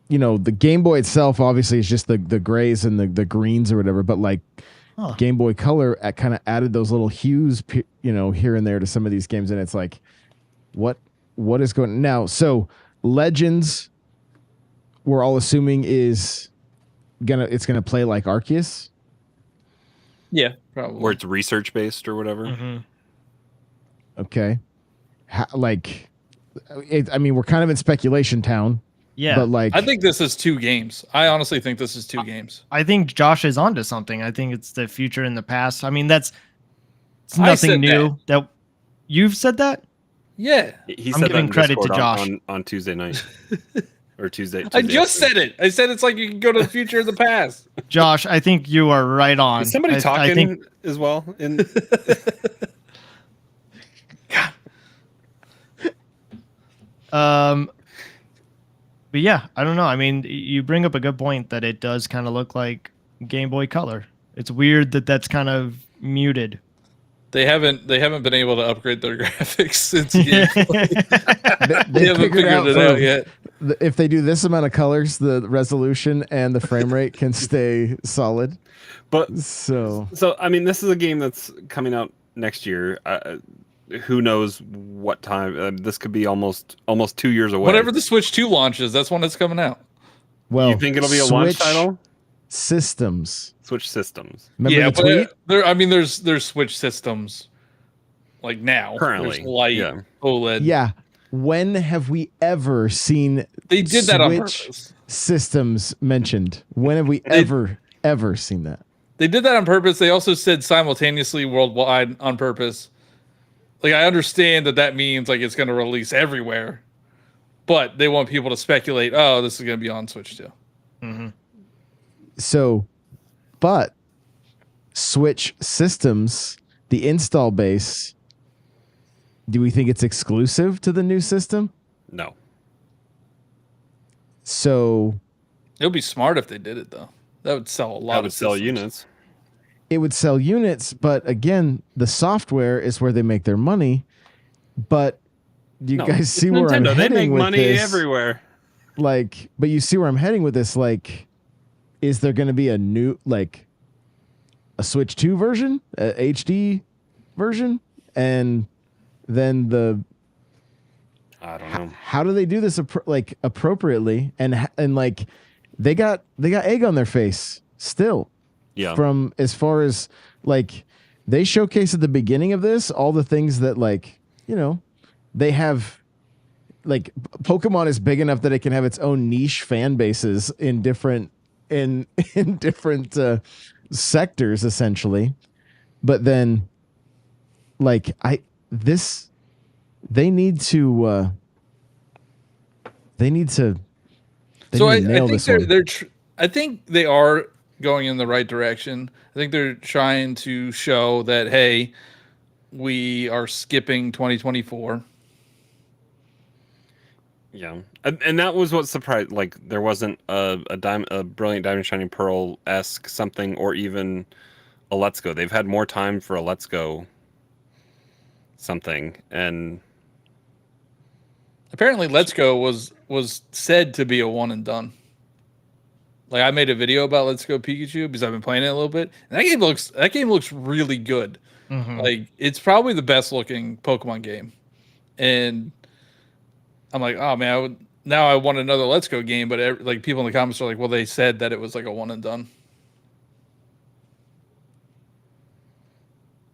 you know, the Game Boy itself obviously is just the grays and the greens or whatever, but like Huh. Game Boy Color kind of added those little hues, you know, here and there to some of these games, and it's like, what is going now? So Legends, we're all assuming it's gonna play like Arceus. Yeah, probably. Where it's research based or whatever. Mhm. Okay, I mean, we're kind of in speculation town. Yeah. But like, I think this is 2 games. I honestly think this is 2 games. I think Josh is onto something. I think it's the future and the past. I mean, it's I said nothing new. That you've said that. Yeah. He I'm said that giving in credit to Discord Josh. on Tuesday night or Tuesday. I just said it. I said it's like you can go to the future and the past. Josh, I think you are right on. Is somebody talking I think as well? In but yeah, I don't know. I mean, you bring up a good point that it does kind of look like Game Boy Color. It's weird that that's kind of muted. They haven't been able to upgrade their graphics since Game Boy. They haven't figured figured it out yet. If they do this amount of colors, the resolution and the frame rate can stay solid. but So I mean, this is a game that's coming out next year. Who knows what time? This could be almost 2 years away. Whenever the Switch 2 launches, that's when it's coming out. well, You think it'll be a launch Switch title? Systems. Switch systems. Remember Yeah, the tweet? but there's Switch systems like now. Currently, There's Lite, yeah. OLED. Yeah. When have we ever seen They did that on Switch purpose. systems mentioned? When have we ever seen that? They did that on purpose. They also said simultaneously worldwide on purpose. Like, I understand that means like it's going to release everywhere, but they want people to speculate, oh, this is going to be on Switch too. So, but Switch systems, the install base, do we think it's exclusive to the new system? No. So It would be smart if they did it though. That would sell a lot. That of would sell systems. units. it would sell units, but again, the software is where they make their money. But do you No, guys it's see where I'm Nintendo. heading They make with money this? everywhere. Like, but you see where I'm heading with this. Like, is there going to be a new, like, a Switch 2 version, a HD version, and then I don't know. how do they do this appropriately? And like, they got egg on their face still. Yeah. From as far as like, they showcase at the beginning of this all the things that, like, you know, they have like Pokemon is big enough that it can have its own niche fan bases in different in different sectors essentially. But then like they need to So I nail think this one. I think they are going in the right direction. I think they're trying to show that, hey, we are skipping 2024. Yeah, and that was what surprised. Like there wasn't a brilliant diamond shining pearl esque something, or even a Let's Go. They've had more time for a Let's Go something, and Apparently, Let's Go was said to be a one and done. Like I made a video about Let's Go Pikachu because I've been playing it a little bit, and that game looks really good. Mhm. Like it's probably the best looking Pokemon game, and I'm like, oh man, now I want another Let's Go game. But like people in the comments are like, well, they said that it was like a one and done.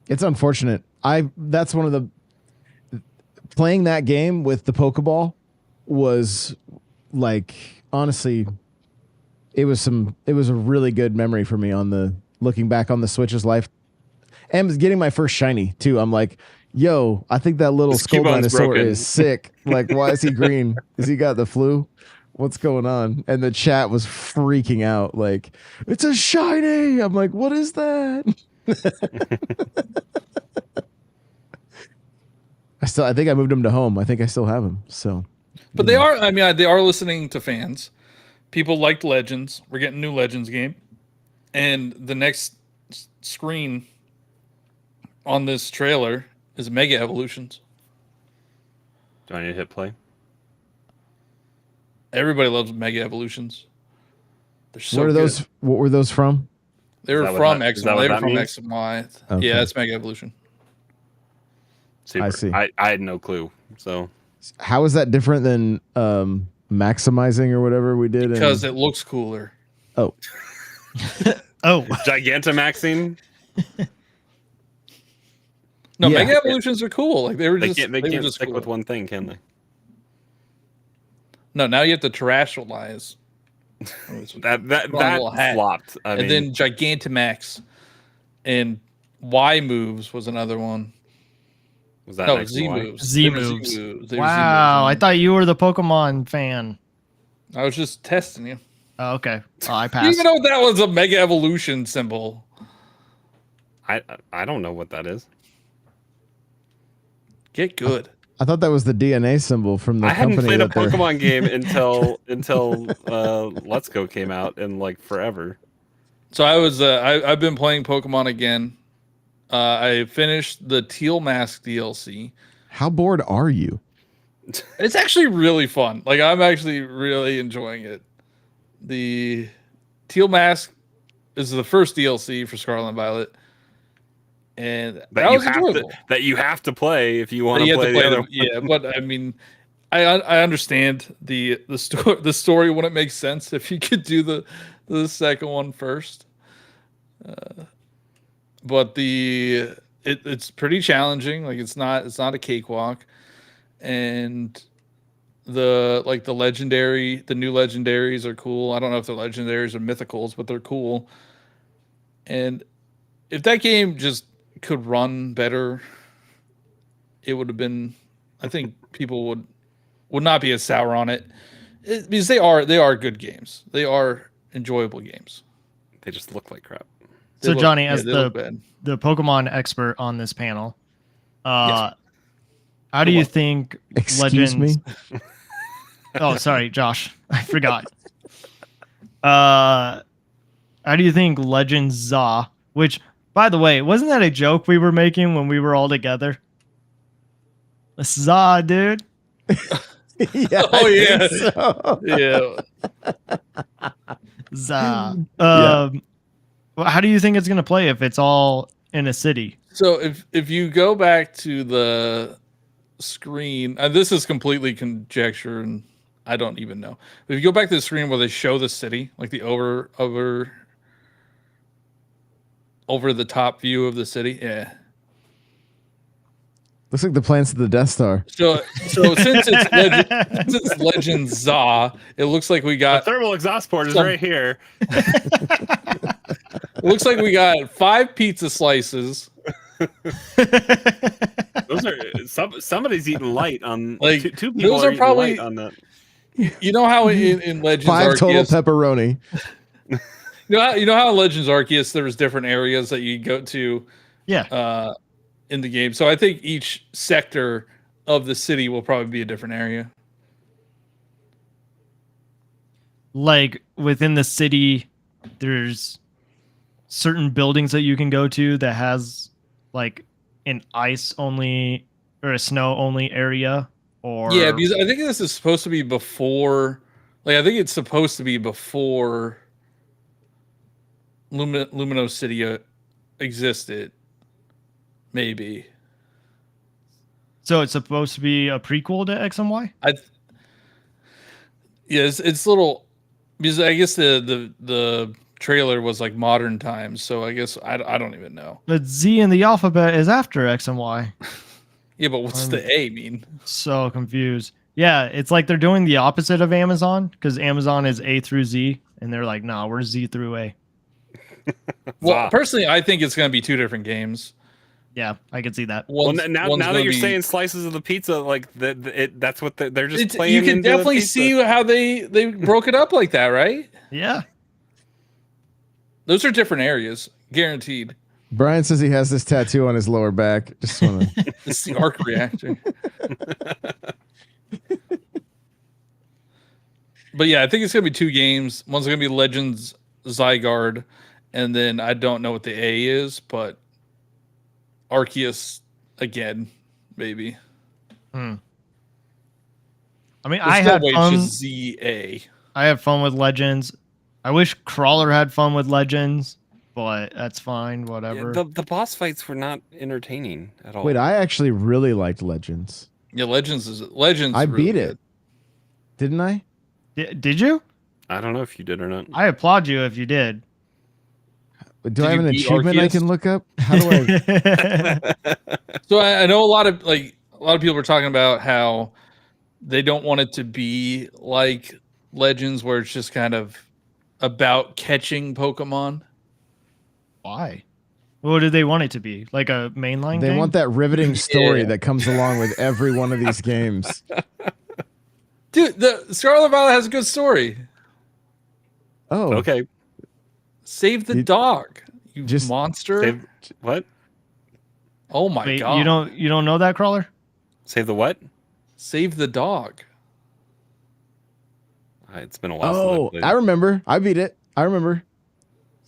It's unfortunate. That's one of the playing that game with the Pokeball was like honestly it was a really good memory for me on the looking back on the Switch's life and getting my first shiny too. I'm like, yo, I think that little His skull Cubone's dinosaur broken. is sick. Like, why is he green? Is he got the flu? What's going on? And the chat was freaking out. Like, it's a shiny. I'm like, what is that? I think I moved him to home. I think I still have him. So, But they are. I mean, they are listening to fans. People liked Legends. We're getting a new Legends game, and the next screen on this trailer is Mega Evolutions. do I need to hit play? Everybody loves Mega Evolutions. They're so what are good. those? What were those from? They Is were that what from that- X. is They that what were that from means? X and Y. Okay. Yeah, it's Mega Evolution. Super. I see. I had no clue. So How is that different than maximizing or whatever we did? Because it looks cooler. Oh, Oh, Gigantamaxing. No, Yeah. Mega Evolutions are cool. Like they were They just can't. They were can't just stick cool. with one thing, can they? No, now you have to terrestrialize. That little hat. flopped. I mean, And then Gigantamax and Y moves was another one. was that No, next Z one? moves. Z They were moves. They were Z wow! I moves. thought you were the Pokemon fan. I was just testing you. Oh, okay. Oh, I You passed. even know that was a Mega Evolution symbol. I don't know what that is. Get good. I thought that was the DNA symbol from the I hadn't company played a that they're. Pokemon game until Let's Go came out in like forever. So I've been playing Pokemon again. I finished the Teal Mask DLC. How bored are you? It's actually really fun. Like I'm actually really enjoying it. The Teal Mask is the first DLC for Scarlet and Violet, and that was enjoyable. That you have to play if you want You to have play the other. yeah, but I mean, I understand the story wouldn't make sense if you could do the second one first. But it's pretty challenging. Like it's not a cakewalk, and the new legendaries are cool. I don't know if they're legendaries or mythicals, but they're cool. And if that game just could run better, it would have been. I think people would not be as sour on it, because they are good games. They are enjoyable games. They just look like crap. They So look- Johnny, yeah, as they look bad. the Pokemon expert on this panel, Yes. how do you What? think Excuse Legends? me. Oh, sorry, Josh, I forgot. How do you think Legends ZA? Which, by the way, wasn't that a joke we were making when we were all together? ZA, dude. Yeah. Oh, I yeah. think so. Yeah. ZA. Yeah. Well, how do you think it's gonna play if it's all in a city? So if you go back to the screen, this is completely conjecture, and I don't even know. If you go back to the screen where they show the city, like the over the top view of the city, yeah. Looks like the plans to the Death Star. So since it's Legend Za, it looks like we The got thermal exhaust port is some- right here. it looks like we got 5 pizza slices. Those are somebody's eating light on Like, two people those are are eating probably- light on that. You know how in Legends 5 total Arceus, pepperoni. you know how in Legends Arceus there was different areas that you go to Yeah. in the game. So I think each sector of the city will probably be a different area. Like within the city, there's certain buildings that you can go to that has like an ice only or a snow only area. Or Yeah, because I think this is supposed to be before. Like I think it's supposed to be before Lumino City existed. Maybe. so it's supposed to be a prequel to X and Y. Yeah, it's little because I guess the trailer was like modern times, so I guess I don't even know. But Z in the alphabet is after X and Y. Yeah, but what's the A mean? So confused. Yeah, it's like they're doing the opposite of Amazon because Amazon is A through Z, and they're like, nah, we're Z through A. Well, personally, I think it's going to be 2 different games. Yeah, I can see that. Well, One's now gonna that you're be- saying slices of the pizza, like that's what they're just playing. you can into the definitely pizza. see how they broke it up like that, right? Yeah. Those are different areas, guaranteed. Brian says he has this tattoo on his lower back. Just want to. It's the arc reactor. But yeah, I think it's gonna be 2 games. One's gonna be Legends Zygarde, and then I don't know what the A is, but Arceus again, maybe. I mean, There's I no had way it's fun. just ZA. I had fun with Legends. I wish Crawler had fun with Legends, but that's fine. Yeah, Whatever. the boss fights were not entertaining at all. Wait, I actually really liked Legends. Yeah, Legends. I Really beat good. it. Didn't I? Did you? I don't know if you did or not. I applaud you if you did. Do I you have an beat achievement I Arceus? can look up? How do I? So I know a lot of people were talking about how they don't want it to be like Legends, where it's just kind of about catching Pokemon. Why? What did they want it to be? Like a mainline They game? want that riveting story Yeah. that comes along with every one of these games. Dude, the Scarlet Violet has a good story. Oh, Okay, Save the You- dog, you just- monster. save what? Oh my Wait, god. you don't know that, Crawler? Save the what? Save the dog. It's been a while. oh, since I played I it. remember. I beat it. I remember.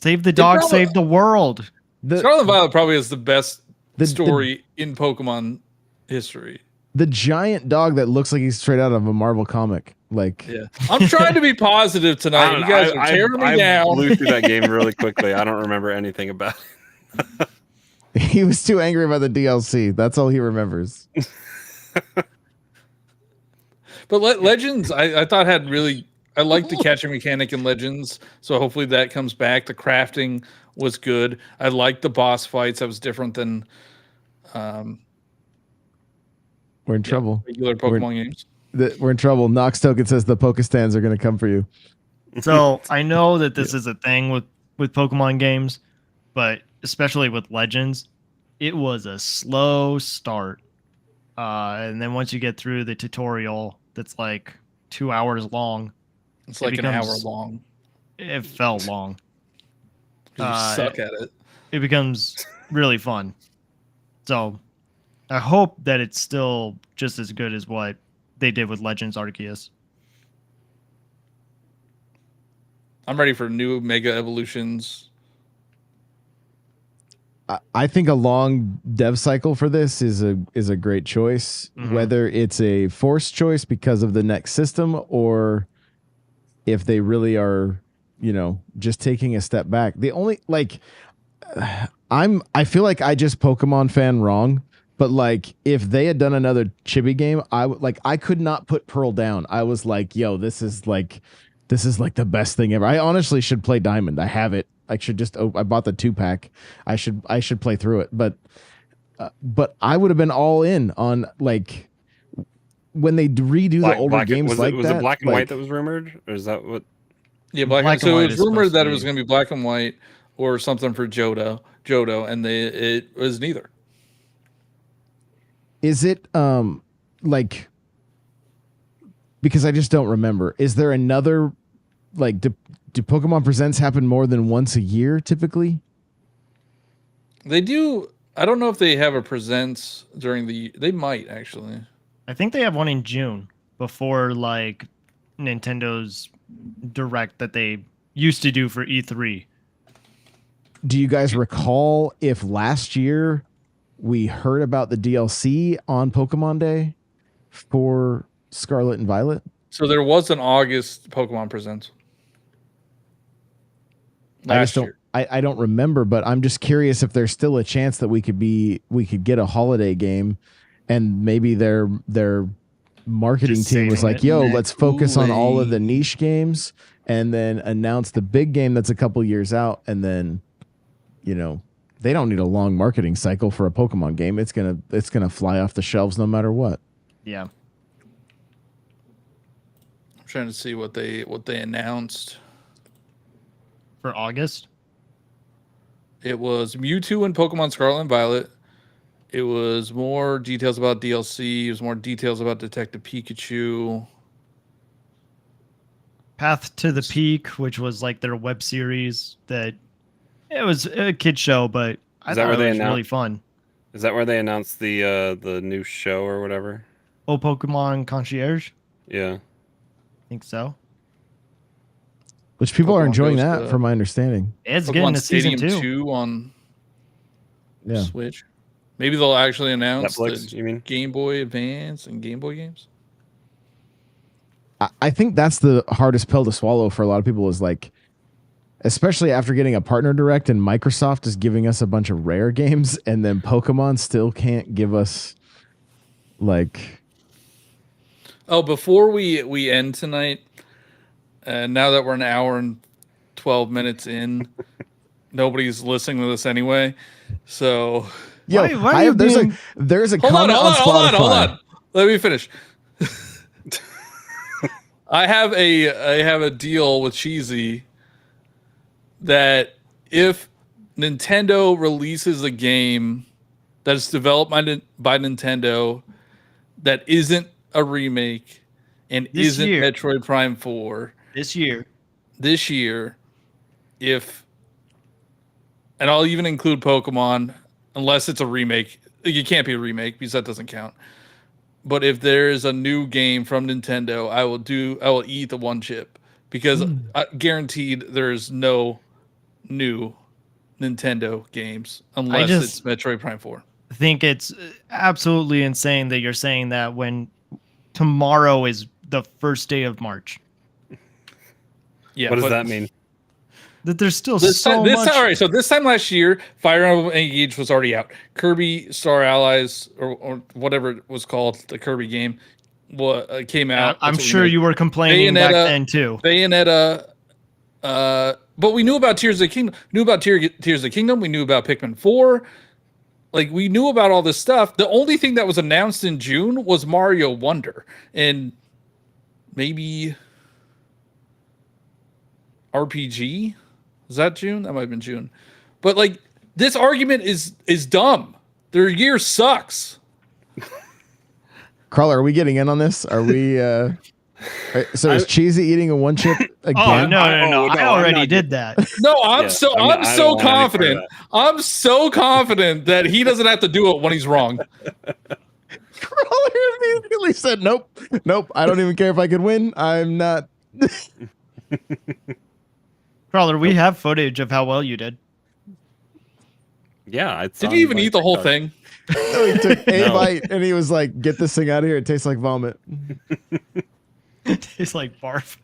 Save the dog, probably- save the world. Scarlet Violet probably has the best the- story in Pokemon history. The giant dog that looks like he's straight out of a Marvel comic. Like, Yeah, I'm trying to be positive I tonight. don't You know, guys are tearing I me down. blew through that game really quickly. I don't remember anything about it. he was too angry about the DLC. That's all he remembers. But Legends, I thought had really. I liked the catching mechanic in Legends, so hopefully that comes back. The crafting was good. I liked the boss fights. That was different than We're in trouble. regular Pokemon games. We're in trouble. Nox Token says the Pokestands are going to come for you. So I know that this is a thing with Pokemon games, but especially with Legends, it was a slow start. And then once you get through the tutorial, that's like 2 hours long. It's It like an hour becomes- long. It felt long. 'Cause you suck at it. It becomes really fun. So I hope that it's still just as good as what they did with Legends Arceus. I'm ready for new Mega Evolutions. I think a long dev cycle for this is a great choice. Mhm. Whether it's a forced choice because of the next system or if they really are, just taking a step back. The only I feel like I just Pokemon fan wrong, but like if they had done another chibi game, I could not put Pearl down. I was like, yo, this is like the best thing ever. I honestly should play Diamond. I have it. I should just I bought the 2-pack. I should play through it. But but I would have been all in on like when they redo the older games was like was that. it black and like, white that was rumored, or is that what? Yeah, Black and so white it was is rumored supposed that to it was be. going to be black and white or something for Johto, and it was neither. Is it like, because I just don't remember. Is there another, like, do Pokemon Presents happen more than once a year typically? They do. I don't know if they have a presents during the. They might actually. I think they have one in June before like Nintendo's Direct that they used to do for E3. Do you guys recall if last year we heard about the DLC on Pokemon Day for Scarlet and Violet? So there was an August Pokemon presents. I just Last don't. year. I don't remember, but I'm just curious if there's still a chance that we could get a holiday game, and maybe their marketing Just team was saving like, it. "Yo, let's focus on all of the Kool-Aid. niche games, and then announce the big game that's a couple years out, and then, you know, they don't need a long marketing cycle for a Pokemon game. It's gonna fly off the shelves no matter what." Yeah. I'm trying to see what they announced. For August. It was Mewtwo and Pokemon Scarlet and Violet. It was more details about DLC. It was more details about Detective Pikachu. Path to the Peak, which was like their web series that it was a kid show, but I Is that thought where it they was really announced- fun. Is that where they announced the new show or whatever? Oh, Pokemon Concierge? Yeah. I think so. Which people are Pokemon enjoying goes that, to- from my understanding. It's Pokemon getting a season Stadium 2. 2 on Yeah. Switch. Maybe they'll actually announce Netflix, the you mean? Game Boy Advance and Game Boy games. I think that's the hardest pill to swallow for a lot of people, is like, especially after getting a partner direct and Microsoft is giving us a bunch of rare games, and then Pokemon still can't give us like. Oh, before we end tonight, now that we're an hour and 12 minutes in, nobody's listening to this anyway. So Yo, Why are you being- there's a hold on, comment on hold Spotify. on. Let me finish. I have a deal with Cheesy that if Nintendo releases a game that is developed by Nintendo that isn't a remake and This isn't year. Metroid Prime 4 This year. this year, and I'll even include Pokemon, unless it's a remake. It can't be a remake because that doesn't count. But if there is a new game from Nintendo, I will eat the one chip, because guaranteed there's no new Nintendo games unless it's Metroid Prime 4. I think it's absolutely insane that you're saying that when tomorrow is the first day of March. Yeah, What does but that mean? That there's still This so time, much. all right. So this time last year, Fire Emblem Engage was already out. Kirby Star Allies, or whatever it was called, the Kirby game, came out. I'm That's what we sure knew. you were complaining back Bayonetta- then too. Bayonetta. But we knew about Tears of the Kingdom. Tears of the Kingdom. We knew about Pikmin 4. Like, we knew about all this stuff. The only thing that was announced in June was Mario Wonder, and maybe RPG. Was that June? That might have been June. But like, this argument is dumb. Their year sucks. Crawler, are we getting in on this? Are we? So is Cheesy eating a one chip Oh again? no! I'm I already not did that. No, I'm Yeah, so I mean, I'm I so don't want any part of confident. I'm so confident that he doesn't have to do it when he's wrong. Crawler immediately said, "Nope, nope. I don't even care if I could win. I'm not." Crawler, we have footage of how well you did. Yeah. Did you even eat the whole thing? So he took a No. bite and he was like, "Get this thing out of here. It tastes like vomit." It tastes like barf.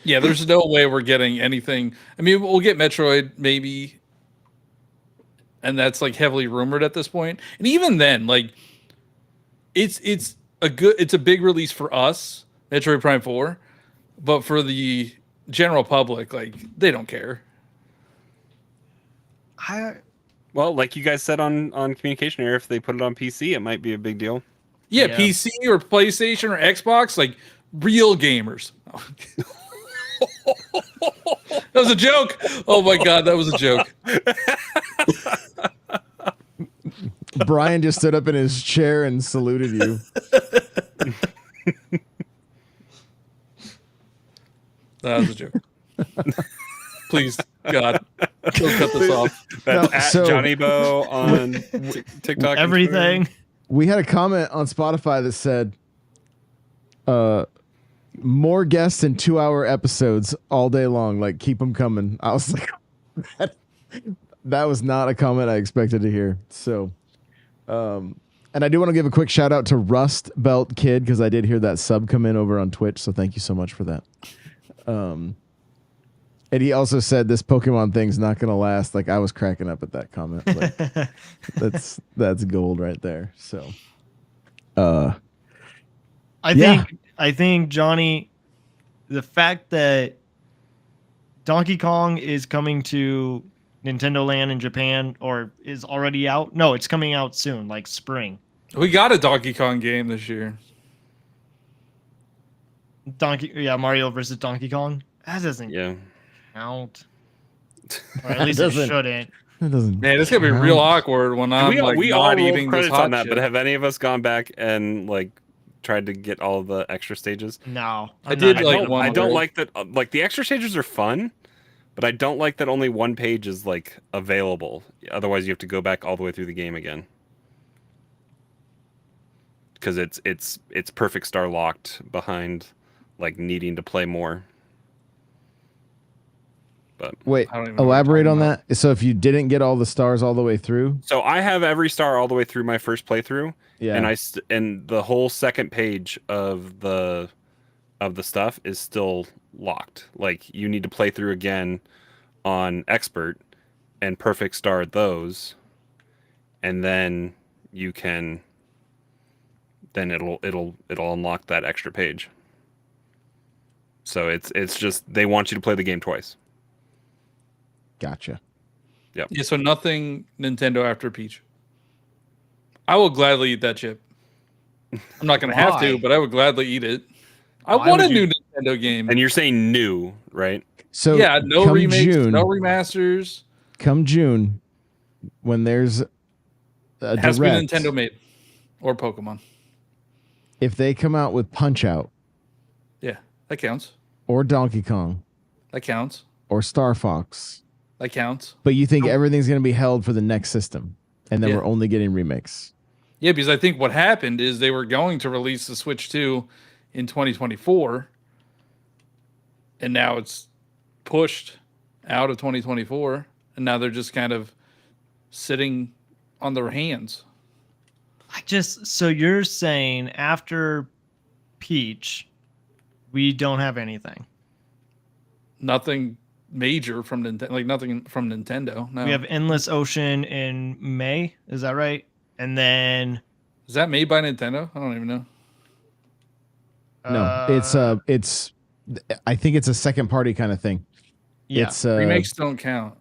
Yeah, there's no way we're getting anything. I mean, we'll get Metroid maybe, and that's like heavily rumored at this point. And even then, like, it's a big release for us, Metroid Prime 4, but for the general public, like, they don't care. Well, like you guys said on Communication Error, if they put it on PC, it might be a big deal. Yeah, Yeah. PC or PlayStation or Xbox, like real gamers. That was a joke. Oh my god, that was a joke. Brian just stood up in his chair and saluted you. That was a joke. Please, God, don't cut this off. That's No, at so- Johnny Bo on TikTok. and Everything. We had a comment on Spotify that said, more guests in 2-hour episodes all day long. Like, keep them coming. I was like, that was not a comment I expected to hear. So, and I do want to give a quick shout out to Rust Belt Kid, because I did hear that sub come in over on Twitch. So thank you so much for that. And he also said this Pokemon thing's not going to last. Like, I was cracking up at that comment. Like, that's gold right there. So, I think Johnny, the fact that Donkey Kong is coming to Nintendo Land in Japan or is already out. No, it's coming out soon, like spring. We got a Donkey Kong game this year. Mario versus Donkey Kong. That doesn't Yeah. count. Or at least it doesn't. shouldn't. that doesn't. Man, it's gonna be real awkward when I'm we all not rolled eating this credits hot on that, shit. but have any of us gone back and like tried to get all the extra stages? No. I I'm did not I like doing don't, one I don't roll. like that. Like the extra stages are fun, but I don't like that only one page is like available. Otherwise, you have to go back all the way through the game again. Because it's perfect star locked behind like needing to play more. But Wait, I don't even know what you're elaborate talking on about. that. So if you didn't get all the stars all the way through, so I have every star all the way through my first playthrough, yeah, and and the whole second page of the stuff is still locked. Like you need to play through again on expert and perfect star those, and then you can it'll unlock that extra page. So it's just they want you to play the game twice. gotcha. Yeah, so nothing Nintendo after Peach. I will gladly eat that chip. I'm not gonna have to, Why? but I would gladly eat it. I Why want a would you- new Nintendo game. And you're saying new, right? So Yeah, no come remakes, June, no remasters. come June, when there's a It has to be direct, Nintendo made or Pokemon. if they come out with Punch Out Yeah, that counts. or Donkey Kong That counts. or Star Fox, That counts. but you think everything's going to be held for the next system, and then Yeah. we're only getting remakes. Yeah, because I think what happened is they were going to release the Switch 2 in 2024, and now it's pushed out of 2024, and now they're just kind of sitting on their hands. So you're saying after Peach, we don't have anything. Nothing major from Nintendo, like nothing from Nintendo. No. We have Endless Ocean in May, is that right? And then Is that made by Nintendo? I don't even know. No, it's I think it's a second party kind of thing. yeah, It's Remakes don't count.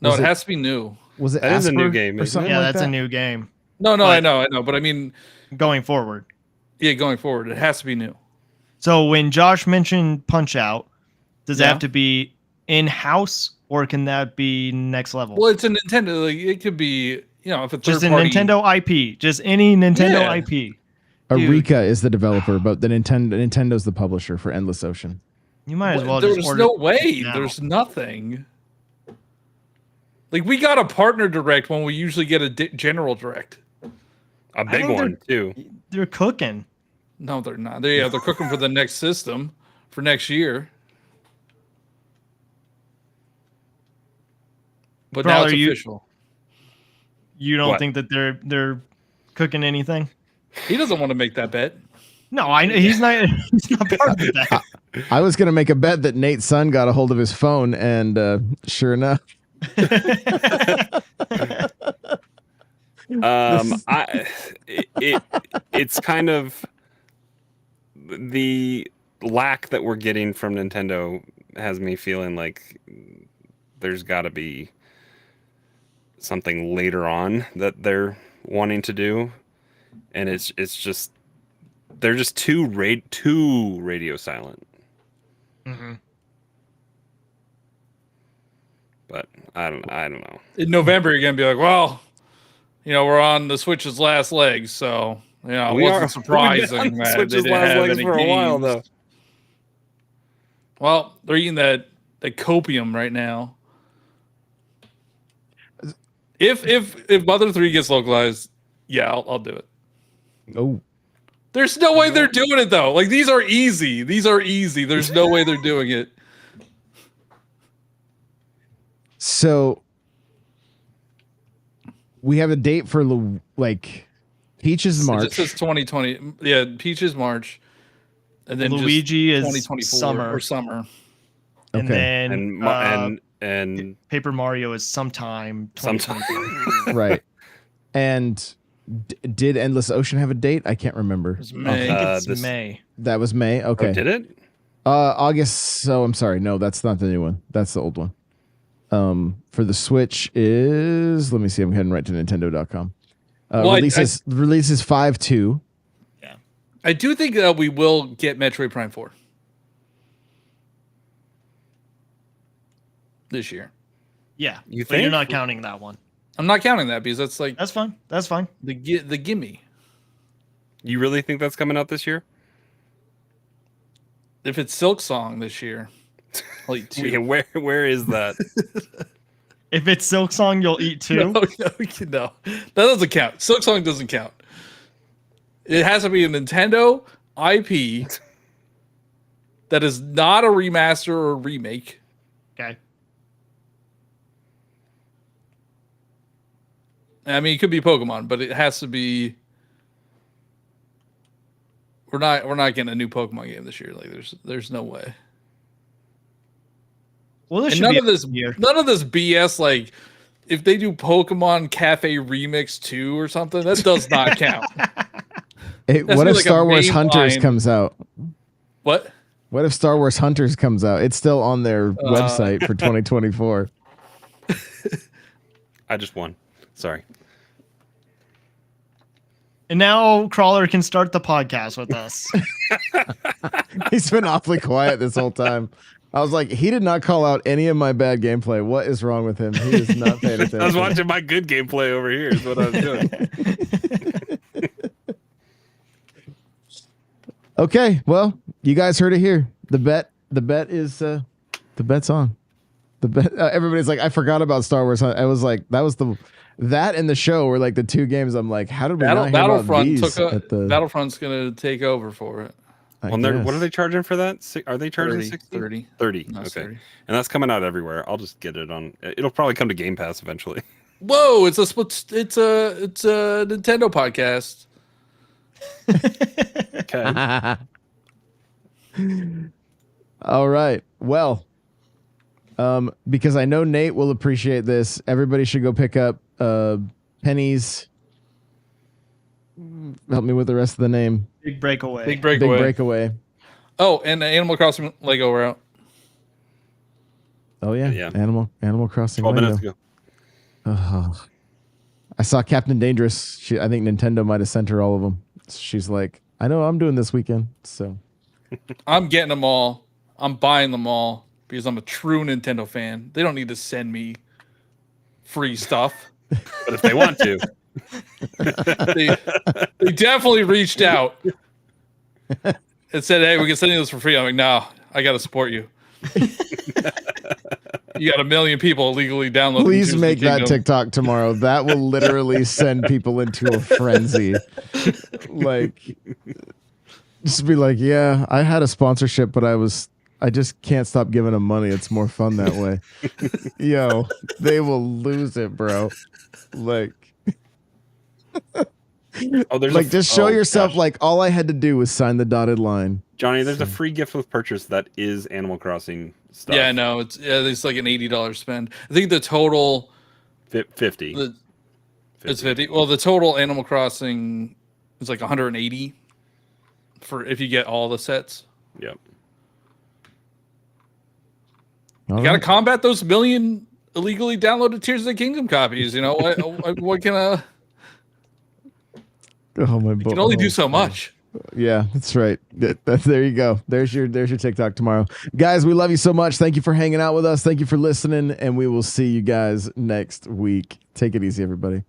No, was it it- has to be new. was it That is a new Asper game, or isn't it? something yeah, like that's that? a new game No, But- I know, but I mean, going forward. yeah, going forward, it has to be new. So when Josh mentioned Punch Out, does it Yeah. have to be in house or can that be next level? Well, it's a Nintendo. Like it could be, if it's Just a Nintendo IP, just any Nintendo Yeah. IP. Dude. Eureka is the developer, but the Nintendo's the publisher for Endless Ocean. You might as well There's just order. no way. now. There's nothing. Like we got a partner direct when we usually get a general direct. A big think one too. They're cooking. No, they're not. They're cooking for the next system for next year. But now Brawler, it's you- official. You don't What? think that they're cooking anything? He doesn't want to make that bet. No, I know he's not. He's not part of that. I was going to make a bet that Nate's son got a hold of his phone, and sure enough, It's kind of the lack that we're getting from Nintendo has me feeling like there's got to be something later on that they're wanting to do, and it's just they're just too radio silent. Mm-hmm. But I don't know. In November, you're gonna be like, well, we're on the Switch's last legs, so it wasn't surprising that they Switch's didn't last have legs any for a while games. though. Well, they're eating that copium right now. If Mother 3 gets localized, yeah, I'll do it. Oh, There's no way they're doing it though. Like these are easy. There's no way they're doing it. so we have a date for like Peach's March. It says 2020. Yeah, Peach is March, and then Luigi just is 2024 summer. or summer. And Okay. then And Paper Mario is sometime 2024. Right. And did Endless Ocean have a date? I can't remember. It was May. I think it's May. That was May. Okay. oh, did it? August. So I'm sorry. No, that's not the new one. That's the old one. For the Switch is, let me see. I'm heading right to Nintendo.com. Well, releases 5/2. I do think we will get Metroid Prime 4 this year. Yeah. You But you're think? not counting that one. I'm not counting that because that's like That's fine. That's fine. the gimme. You really think that's coming out this year? If it's Silk Song this year, I'll eat 2. Yeah, where is that? If it's Silk Song, you'll eat 2. No, that doesn't count. Silk Song doesn't count. It has to be a Nintendo IP that is not a remaster or a remake. Okay. I mean, it could be Pokemon, but it has to be. We're not getting a new Pokemon game this year. Like, there's no way. Well, this And should none be of this year. BS. Like, if they do Pokemon Cafe Remix 2 or something, that does not count. Hey, That's what be if like a Star Wars main Hunters line. comes out? What? What if Star Wars Hunters comes out? It's still on their website for 2024. I just won. Sorry. And now Crawler can start the podcast with us. He's been awfully quiet this whole time. I was like, he did not call out any of my bad gameplay. What is wrong with him? He is not paying attention. I was watching my good gameplay over here. Is what I was doing. Okay, well, you guys heard it here. The bet's on. The bet. Everybody's like, I forgot about Star Wars. I was like, that and the show were like the two games. I'm like, how did we not hear about Battlefront these at the Battlefront's gonna take over for it. I Well, what are guess. they charging for that? Are they charging 30, 60? 30. 30. No, Okay. 30. And that's coming out everywhere. I'll just get it on. It'll probably come to Game Pass eventually. Whoa! It's a Nintendo podcast. Okay. All right. Well, because I know Nate will appreciate this, everybody should go pick up Penny's. Help me with the rest of the name. Big breakaway. Big Big breakaway. Breakaway. Oh, and the Animal Crossing Lego were out. Oh yeah, Yeah. Animal Crossing. 12 Lego. minutes ago. Oh. I saw Captain Dangerous. I think Nintendo might have sent her all of them. She's like, I know I'm doing this weekend, so I'm getting them all. I'm buying them all because I'm a true Nintendo fan. They don't need to send me free stuff. But if they want to, They definitely reached out and said, "Hey, we can send you this for free." I'm like, "No, I got to support you." You got 1 million people illegally downloading. please Tears of make the that Kingdom. TikTok tomorrow. That will literally send people into a frenzy. Like, just be like, yeah, I had a sponsorship, but I just can't stop giving them money. It's more fun that way. Yo, they will lose it, bro. Like, oh, there's like just show yourself. gosh. Like, all I had to do was sign the dotted line. Johnny, there's a free gift with purchase that is Animal Crossing stuff. Yeah, no, it's like an $80 spend. I think the total 50. it's 50. Well, the total Animal Crossing is like 180 for if you get all the sets. Yep. All You got to right. combat those million illegally downloaded Tears of the Kingdom copies. You know what can Oh my! you can only do so much. Yeah, that's right. There you go. There's your TikTok tomorrow, guys. We love you so much. Thank you for hanging out with us. Thank you for listening, and we will see you guys next week. Take it easy, everybody.